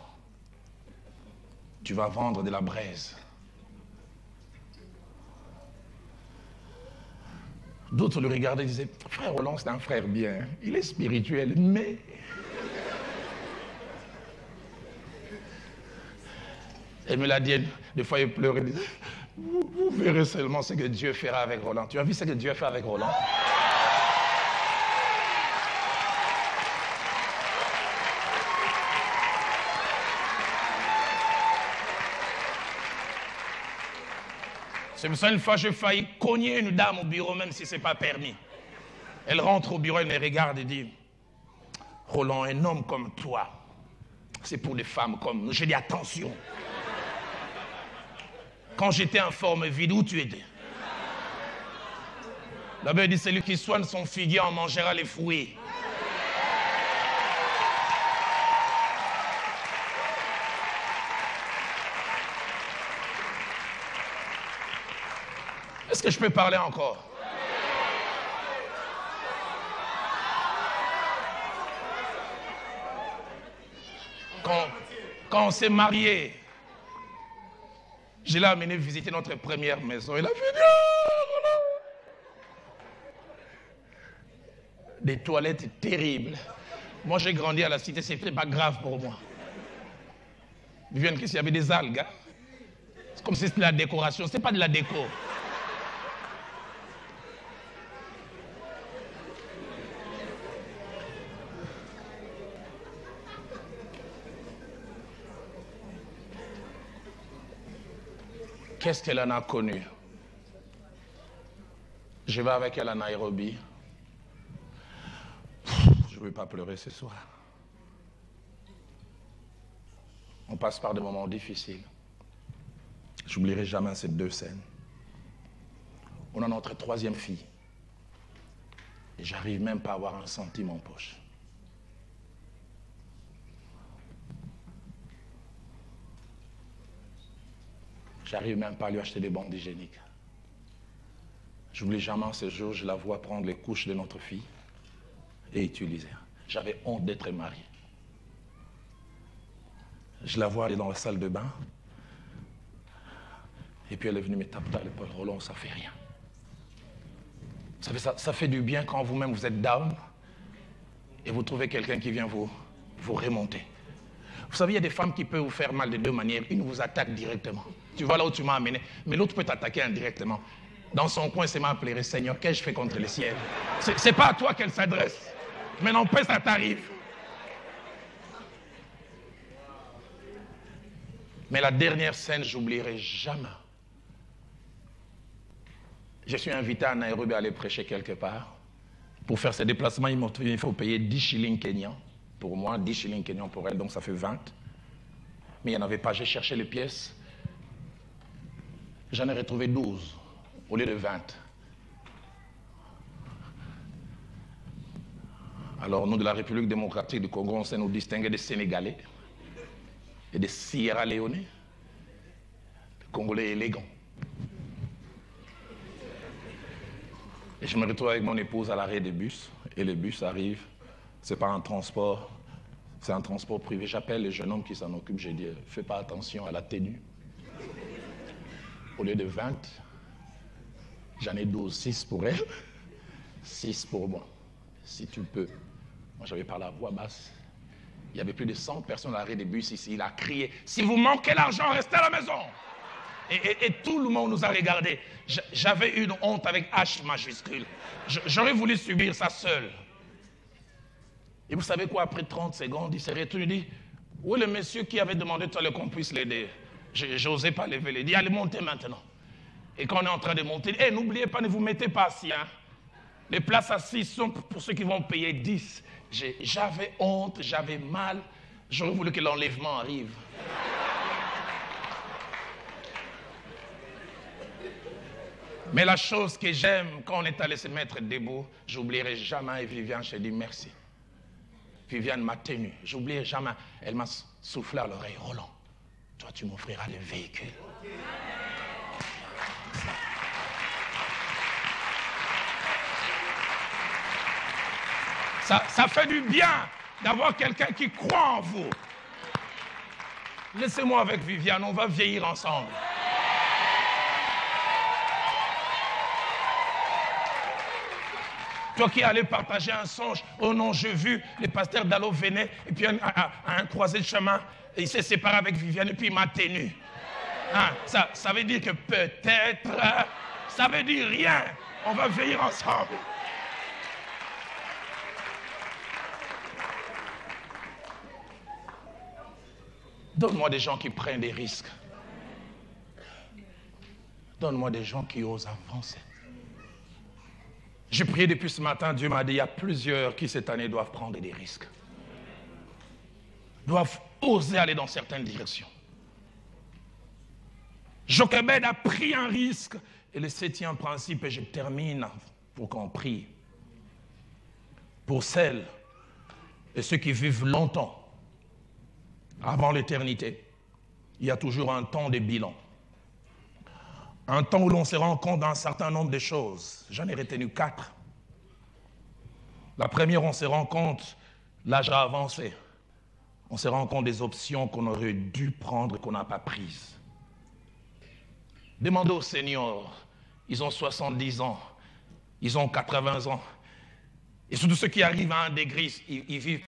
tu vas vendre de la braise. D'autres le regardaient et disaient, frère Roland, c'est un frère bien. Il est spirituel, mais... Elle me l'a dit, des fois il pleurait, il disait, vous verrez seulement ce que Dieu fera avec Roland. Tu as vu ce que Dieu a fait avec Roland? C'est pour ça une fois j'ai failli cogner une dame au bureau, même si ce n'est pas permis. Elle rentre au bureau, elle me regarde et dit, Roland, un homme comme toi, c'est pour des femmes comme nous. J'ai dit, attention. Quand j'étais en forme vide, où tu étais? La Bible dit, celui qui soigne son figuier en mangera les fruits. Est-ce que je peux parler encore? Quand on s'est mariés, je l'ai amené visiter notre première maison. Il a fait des toilettes terribles. Moi, j'ai grandi à la cité, c'était pas grave pour moi. Viviane, qu'est-ce qu'il y avait des algues? Hein? C'est comme si c'était de la décoration. C'est pas de la déco. Qu'est-ce qu'elle en a connu? Je vais avec elle à Nairobi. Je ne veux pas pleurer ce soir. On passe par des moments difficiles. J'oublierai jamais ces 2 scènes. On a notre 3e fille. Et j'arrive même pas à avoir un centime en poche. J'arrive même pas à lui acheter des bandes hygiéniques. J'oublie jamais ce jour, je la vois prendre les couches de notre fille et utiliser. J'avais honte d'être marié. Je la vois aller dans la salle de bain. Et puis elle est venue me taper à l'épaule. Roland, ça fait rien. Vous savez, ça fait du bien quand vous-même vous êtes down et vous trouvez quelqu'un qui vient vous remonter. Vous savez, il y a des femmes qui peuvent vous faire mal de 2 manières. Une vous attaque directement. Tu vois là où tu m'as amené. Mais l'autre peut t'attaquer indirectement. Dans son coin, c'est m'a pleurer. Seigneur, qu'est-ce que je fais contre le ciel? C'est pas à toi qu'elle s'adresse. Mais n'empêche, ça t'arrive. Mais la dernière scène, j'oublierai jamais. Je suis invité à Nairobi à aller prêcher quelque part. Pour faire ce déplacement, il faut payer 10 shillings kenyans. Pour moi, 10 shillings kenyans pour elle, donc ça fait 20. Mais il n'y en avait pas. J'ai cherché les pièces. J'en ai retrouvé 12 au lieu de 20. Alors, nous, de la République démocratique du Congo, on sait nous distinguer des Sénégalais et des Sierra Leone, des Congolais élégants. Et je me retrouve avec mon épouse à l'arrêt des bus, et le bus arrive. Ce n'est pas un transport, c'est un transport privé. J'appelle le jeune homme qui s'en occupe, j'ai dit, fais pas attention à la tenue. Au lieu de 20, j'en ai 12, 6 pour elle, 6 pour moi, si tu peux. Moi, j'avais parlé à voix basse. Il y avait plus de 100 personnes à l'arrêt des bus ici. Il a crié, si vous manquez l'argent, restez à la maison. Et tout le monde nous a regardés. J'avais une honte avec H majuscule. J'aurais voulu subir ça seul. Et vous savez quoi, après 30 secondes, il s'est retourné, il dit, où est le monsieur qui avait demandé tout à l'heure qu'on puisse l'aider? J'osais pas lever les. Il dit, allez monter maintenant. Et quand on est en train de monter, n'oubliez pas, ne vous mettez pas assis. Hein. Les places assises sont pour ceux qui vont payer 10. J'avais honte, j'avais mal. J'aurais voulu que l'enlèvement arrive. Mais la chose que j'aime, quand on est allé se mettre debout, j'oublierai jamais. Et Viviane, je dis merci. Viviane m'a tenu. J'oublierai jamais. Elle m'a soufflé à l'oreille. Roland, toi, tu m'offriras le véhicule. Ça fait du bien d'avoir quelqu'un qui croit en vous. Laissez-moi avec Viviane, on va vieillir ensemble. Toi qui allais partager un songe, oh non, j'ai vu, le pasteur Dallot venait, et puis à un croisé de chemin, il s'est séparé avec Viviane, et puis il m'a tenu. Hein, ça veut dire que peut-être, ça veut dire rien. On va veiller ensemble. Donne-moi des gens qui prennent des risques. Donne-moi des gens qui osent avancer. J'ai prié depuis ce matin, Dieu m'a dit, il y a plusieurs qui cette année doivent prendre des risques. Doivent oser aller dans certaines directions. Jochebed a pris un risque. Et le 7e principe, et je termine pour qu'on prie. Pour celles et ceux qui vivent longtemps, avant l'éternité, il y a toujours un temps de bilan. Un temps où l'on se rend compte d'un certain nombre de choses. J'en ai retenu 4. La première, on se rend compte, l'âge a avancé. On se rend compte des options qu'on aurait dû prendre et qu'on n'a pas prises. Demandez aux seniors, ils ont 70 ans, ils ont 80 ans. Et surtout ceux qui arrivent à un degré, ils vivent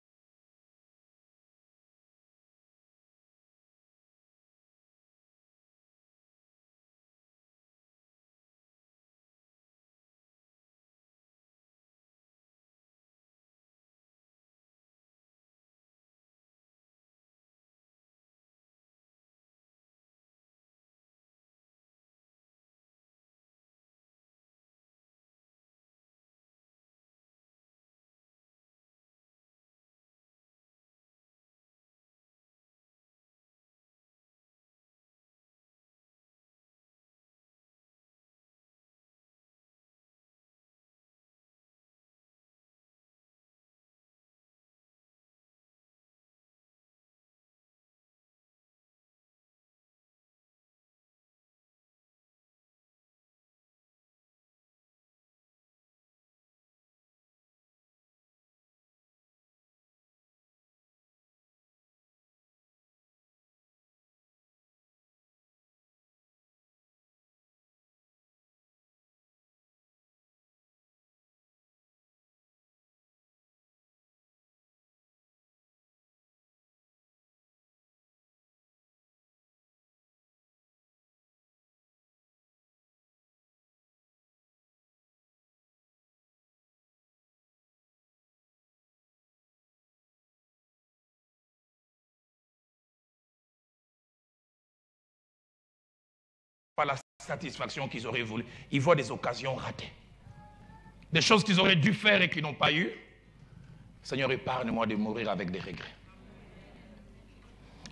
pas la satisfaction qu'ils auraient voulu. Ils voient des occasions ratées. Des choses qu'ils auraient dû faire et qu'ils n'ont pas eu. Seigneur, épargne-moi de mourir avec des regrets.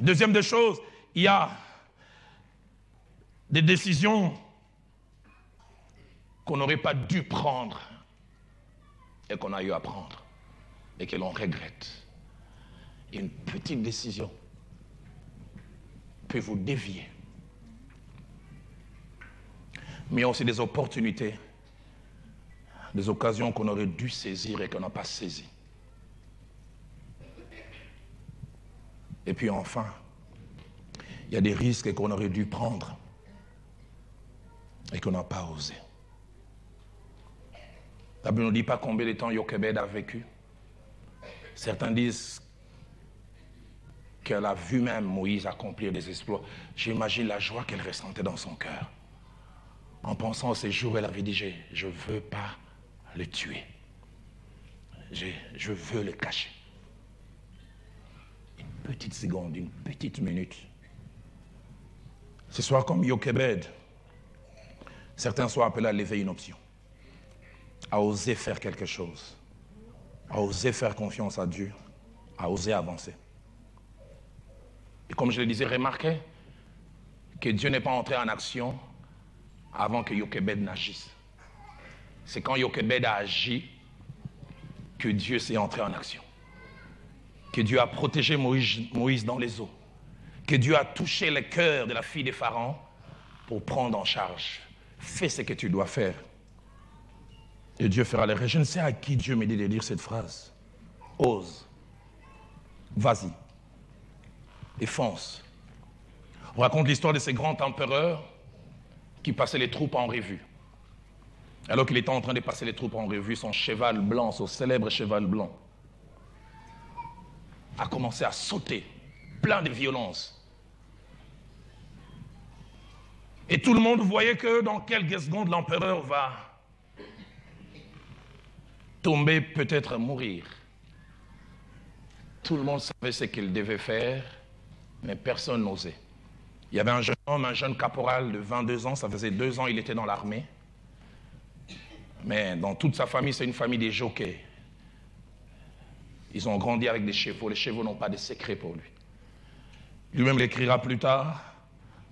Deuxième des choses, il y a des décisions qu'on n'aurait pas dû prendre et qu'on a eu à prendre et que l'on regrette. Une petite décision peut vous dévier. Mais il y a aussi des opportunités, des occasions qu'on aurait dû saisir et qu'on n'a pas saisies. Et puis enfin, il y a des risques qu'on aurait dû prendre et qu'on n'a pas osé. La Bible ne dit pas combien de temps Jochebed a vécu. Certains disent qu'elle a vu même Moïse accomplir des exploits. J'imagine la joie qu'elle ressentait dans son cœur. En pensant à ces jours, elle avait dit, je ne veux pas le tuer. Je veux le cacher. Une petite seconde, une petite minute. Ce soir, comme Jochebed, certains sont appelés à lever une option, à oser faire quelque chose, à oser faire confiance à Dieu, à oser avancer. Et comme je le disais, remarquez que Dieu n'est pas entré en action avant que Jochebed n'agisse. C'est quand Jochebed a agi que Dieu s'est entré en action. Que Dieu a protégé Moïse dans les eaux. Que Dieu a touché le cœur de la fille de Pharaon pour prendre en charge. Fais ce que tu dois faire. Et Dieu fera les rêves. Je ne sais à qui Dieu me dit de dire cette phrase. Ose. Vas-y. Et fonce. On raconte l'histoire de ces grands empereurs qui passaient les troupes en revue. Alors qu'il était en train de passer les troupes en revue, son cheval blanc, son célèbre cheval blanc, a commencé à sauter, plein de violence. Et tout le monde voyait que dans quelques secondes, l'empereur va tomber, peut-être mourir. Tout le monde savait ce qu'il devait faire, mais personne n'osait. Il y avait un jeune homme, un jeune caporal de 22 ans, ça faisait 2 ans qu'il était dans l'armée. Mais dans toute sa famille, c'est une famille des jockeys. Ils ont grandi avec des chevaux. Les chevaux n'ont pas de secret pour lui. Lui-même l'écrira plus tard.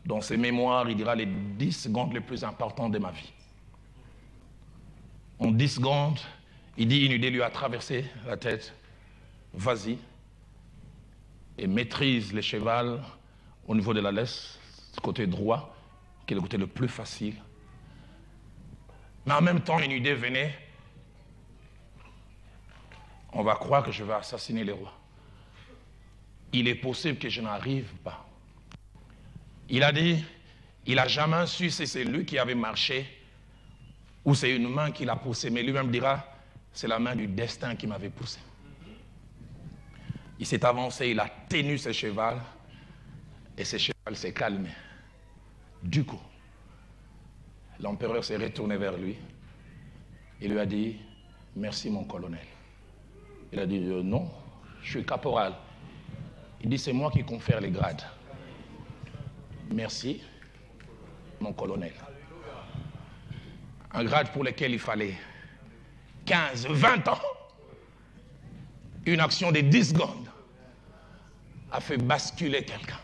Dans ses mémoires, il dira les 10 secondes les plus importantes de ma vie. En 10 secondes, il dit une idée lui a traversé la tête. Vas-y et maîtrise le cheval au niveau de la laisse, côté droit, qui est le côté le plus facile. Mais en même temps, une idée venait. On va croire que je vais assassiner le roi. Il est possible que je n'arrive pas. Il a dit, il n'a jamais su si c'est lui qui avait marché ou c'est une main qui l'a poussé. Mais lui-même dira, c'est la main du destin qui m'avait poussé. Il s'est avancé, il a tenu ce cheval et ce cheval s'est calmé. Du coup, l'empereur s'est retourné vers lui et lui a dit, merci mon colonel. Il a dit, non, je suis caporal. Il dit, c'est moi qui confère les grades. Merci, mon colonel. Un grade pour lequel il fallait 15, 20 ans. Une action de 10 secondes a fait basculer quelqu'un.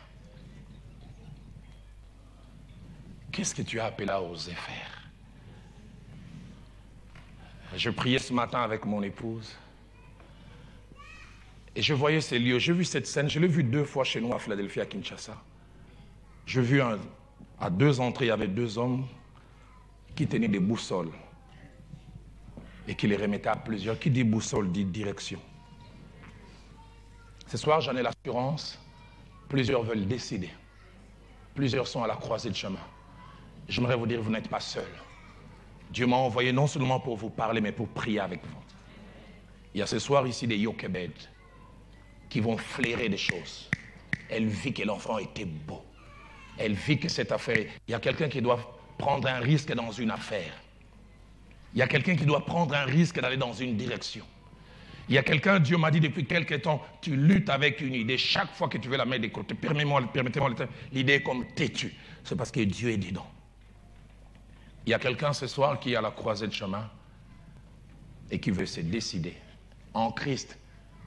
Qu'est-ce que tu as appelé à oser faire? Je priais ce matin avec mon épouse et je voyais ces lieux. J'ai vu cette scène, je l'ai vue 2 fois chez nous à Philadelphie, à Kinshasa. J'ai vu à 2 entrées, il y avait 2 hommes qui tenaient des boussoles et qui les remettaient à plusieurs. Qui dit boussole dit direction. Ce soir, j'en ai l'assurance, plusieurs veulent décider. Plusieurs sont à la croisée de chemin. J'aimerais vous dire, vous n'êtes pas seuls. Dieu m'a envoyé non seulement pour vous parler, mais pour prier avec vous. Il y a ce soir ici des Jochebed qui vont flairer des choses. Elle vit que l'enfant était beau. Elle vit que cette affaire... Il y a quelqu'un qui doit prendre un risque dans une affaire. Il y a quelqu'un qui doit prendre un risque d'aller dans une direction. Il y a quelqu'un, Dieu m'a dit depuis quelque temps, tu luttes avec une idée. Chaque fois que tu veux la mettre de côté, permettez-moi l'idée est comme têtue. C'est parce que Dieu est dedans. Il y a quelqu'un ce soir qui est à la croisée de chemin et qui veut se décider. En Christ,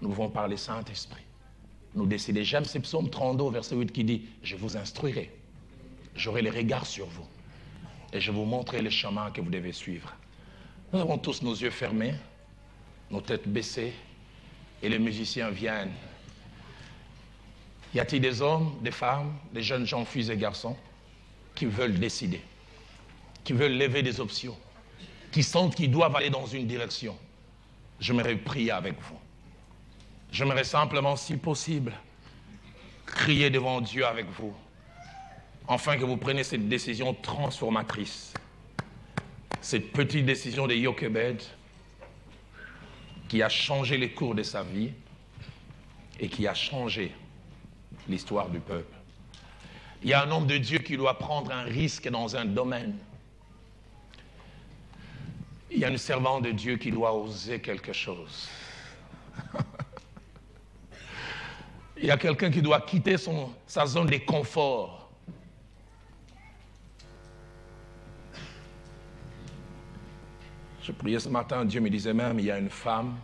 nous pouvons parler Saint-Esprit. Nous décider. J'aime ce psaume 32, verset 8 qui dit « Je vous instruirai, j'aurai les regards sur vous et je vous montrerai le chemin que vous devez suivre. » Nous avons tous nos yeux fermés, nos têtes baissées et les musiciens viennent. Y a-t-il des hommes, des femmes, des jeunes gens, filles et garçons qui veulent décider, qui veulent lever des options, qui sentent qu'ils doivent aller dans une direction? J'aimerais prier avec vous. J'aimerais simplement, si possible, crier devant Dieu avec vous, afin que vous preniez cette décision transformatrice, cette petite décision de Jochebed qui a changé les cours de sa vie et qui a changé l'histoire du peuple. Il y a un homme de Dieu qui doit prendre un risque dans un domaine. Il y a une servante de Dieu qui doit oser quelque chose. Il y a quelqu'un qui doit quitter sa zone de confort. Je priais ce matin, Dieu me disait même, il y a une femme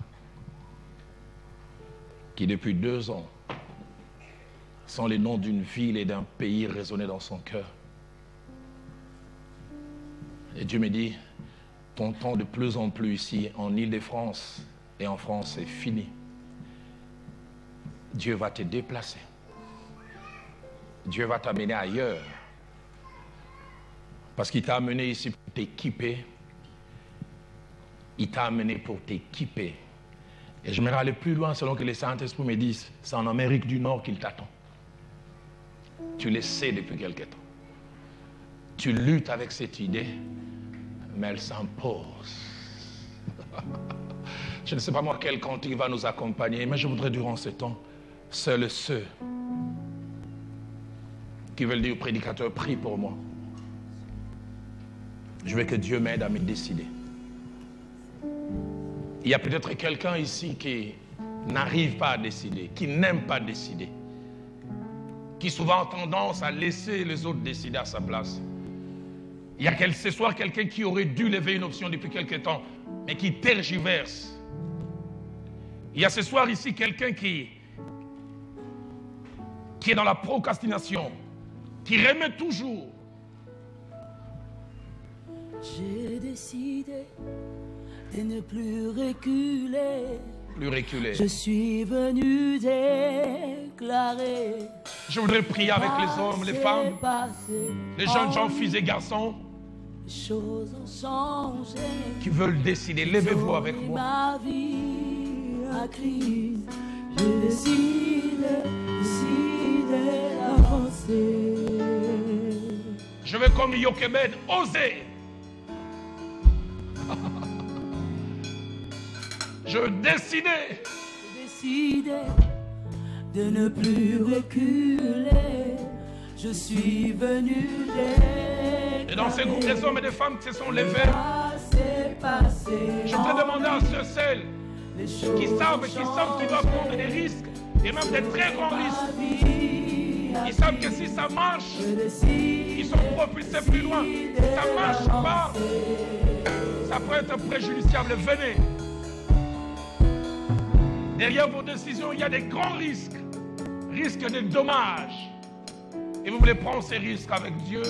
qui depuis 2 ans, sans les noms d'une ville et d'un pays résonner dans son cœur. Et Dieu me dit, ton temps de plus en plus ici, en Île-de-France et en France, est fini. Dieu va te déplacer. Dieu va t'amener ailleurs. Parce qu'il t'a amené ici pour t'équiper. Il t'a amené pour t'équiper. Et je m'aimerais aller plus loin selon que les Saint-Esprit me disent, c'est en Amérique du Nord qu'il t'attend. Tu le sais depuis quelque temps. Tu luttes avec cette idée, mais elle s'impose. Je ne sais pas moi quel cantique va nous accompagner, mais je voudrais durant ce temps, seuls ceux qui veulent dire au prédicateur, prie pour moi. Je veux que Dieu m'aide à me décider. Il y a peut-être quelqu'un ici qui n'arrive pas à décider, qui n'aime pas décider, qui souvent a tendance à laisser les autres décider à sa place. Il y a ce soir quelqu'un qui aurait dû lever une option depuis quelque temps, mais qui tergiverse. Il y a ce soir ici quelqu'un qui est dans la procrastination, qui remet toujours. J'ai décidé de ne plus reculer. Plus reculer. Je suis venu déclarer. Je voudrais prier avec les hommes, les femmes, les jeunes gens, filles et garçons Les choses ont changé. qui veulent décider. Levez-vous avec moi. Ma vie a crié. Je décide d'avancer. Je vais comme Jochebed oser. Je décidais. De ne plus reculer. Je suis venu déclarer. Et dans ces groupes, des hommes et des femmes qui se sont levés, je voudrais demander à ceux, celles qui savent qu'ils doivent prendre des risques, et même des très grands risques. Ils savent que si ça marche, ils sont propulsés plus loin. Si ça ne marche pas, ça peut être préjudiciable. Venez. Derrière vos décisions, il y a des grands risques. Risques de dommages. Et vous voulez prendre ces risques avec Dieu.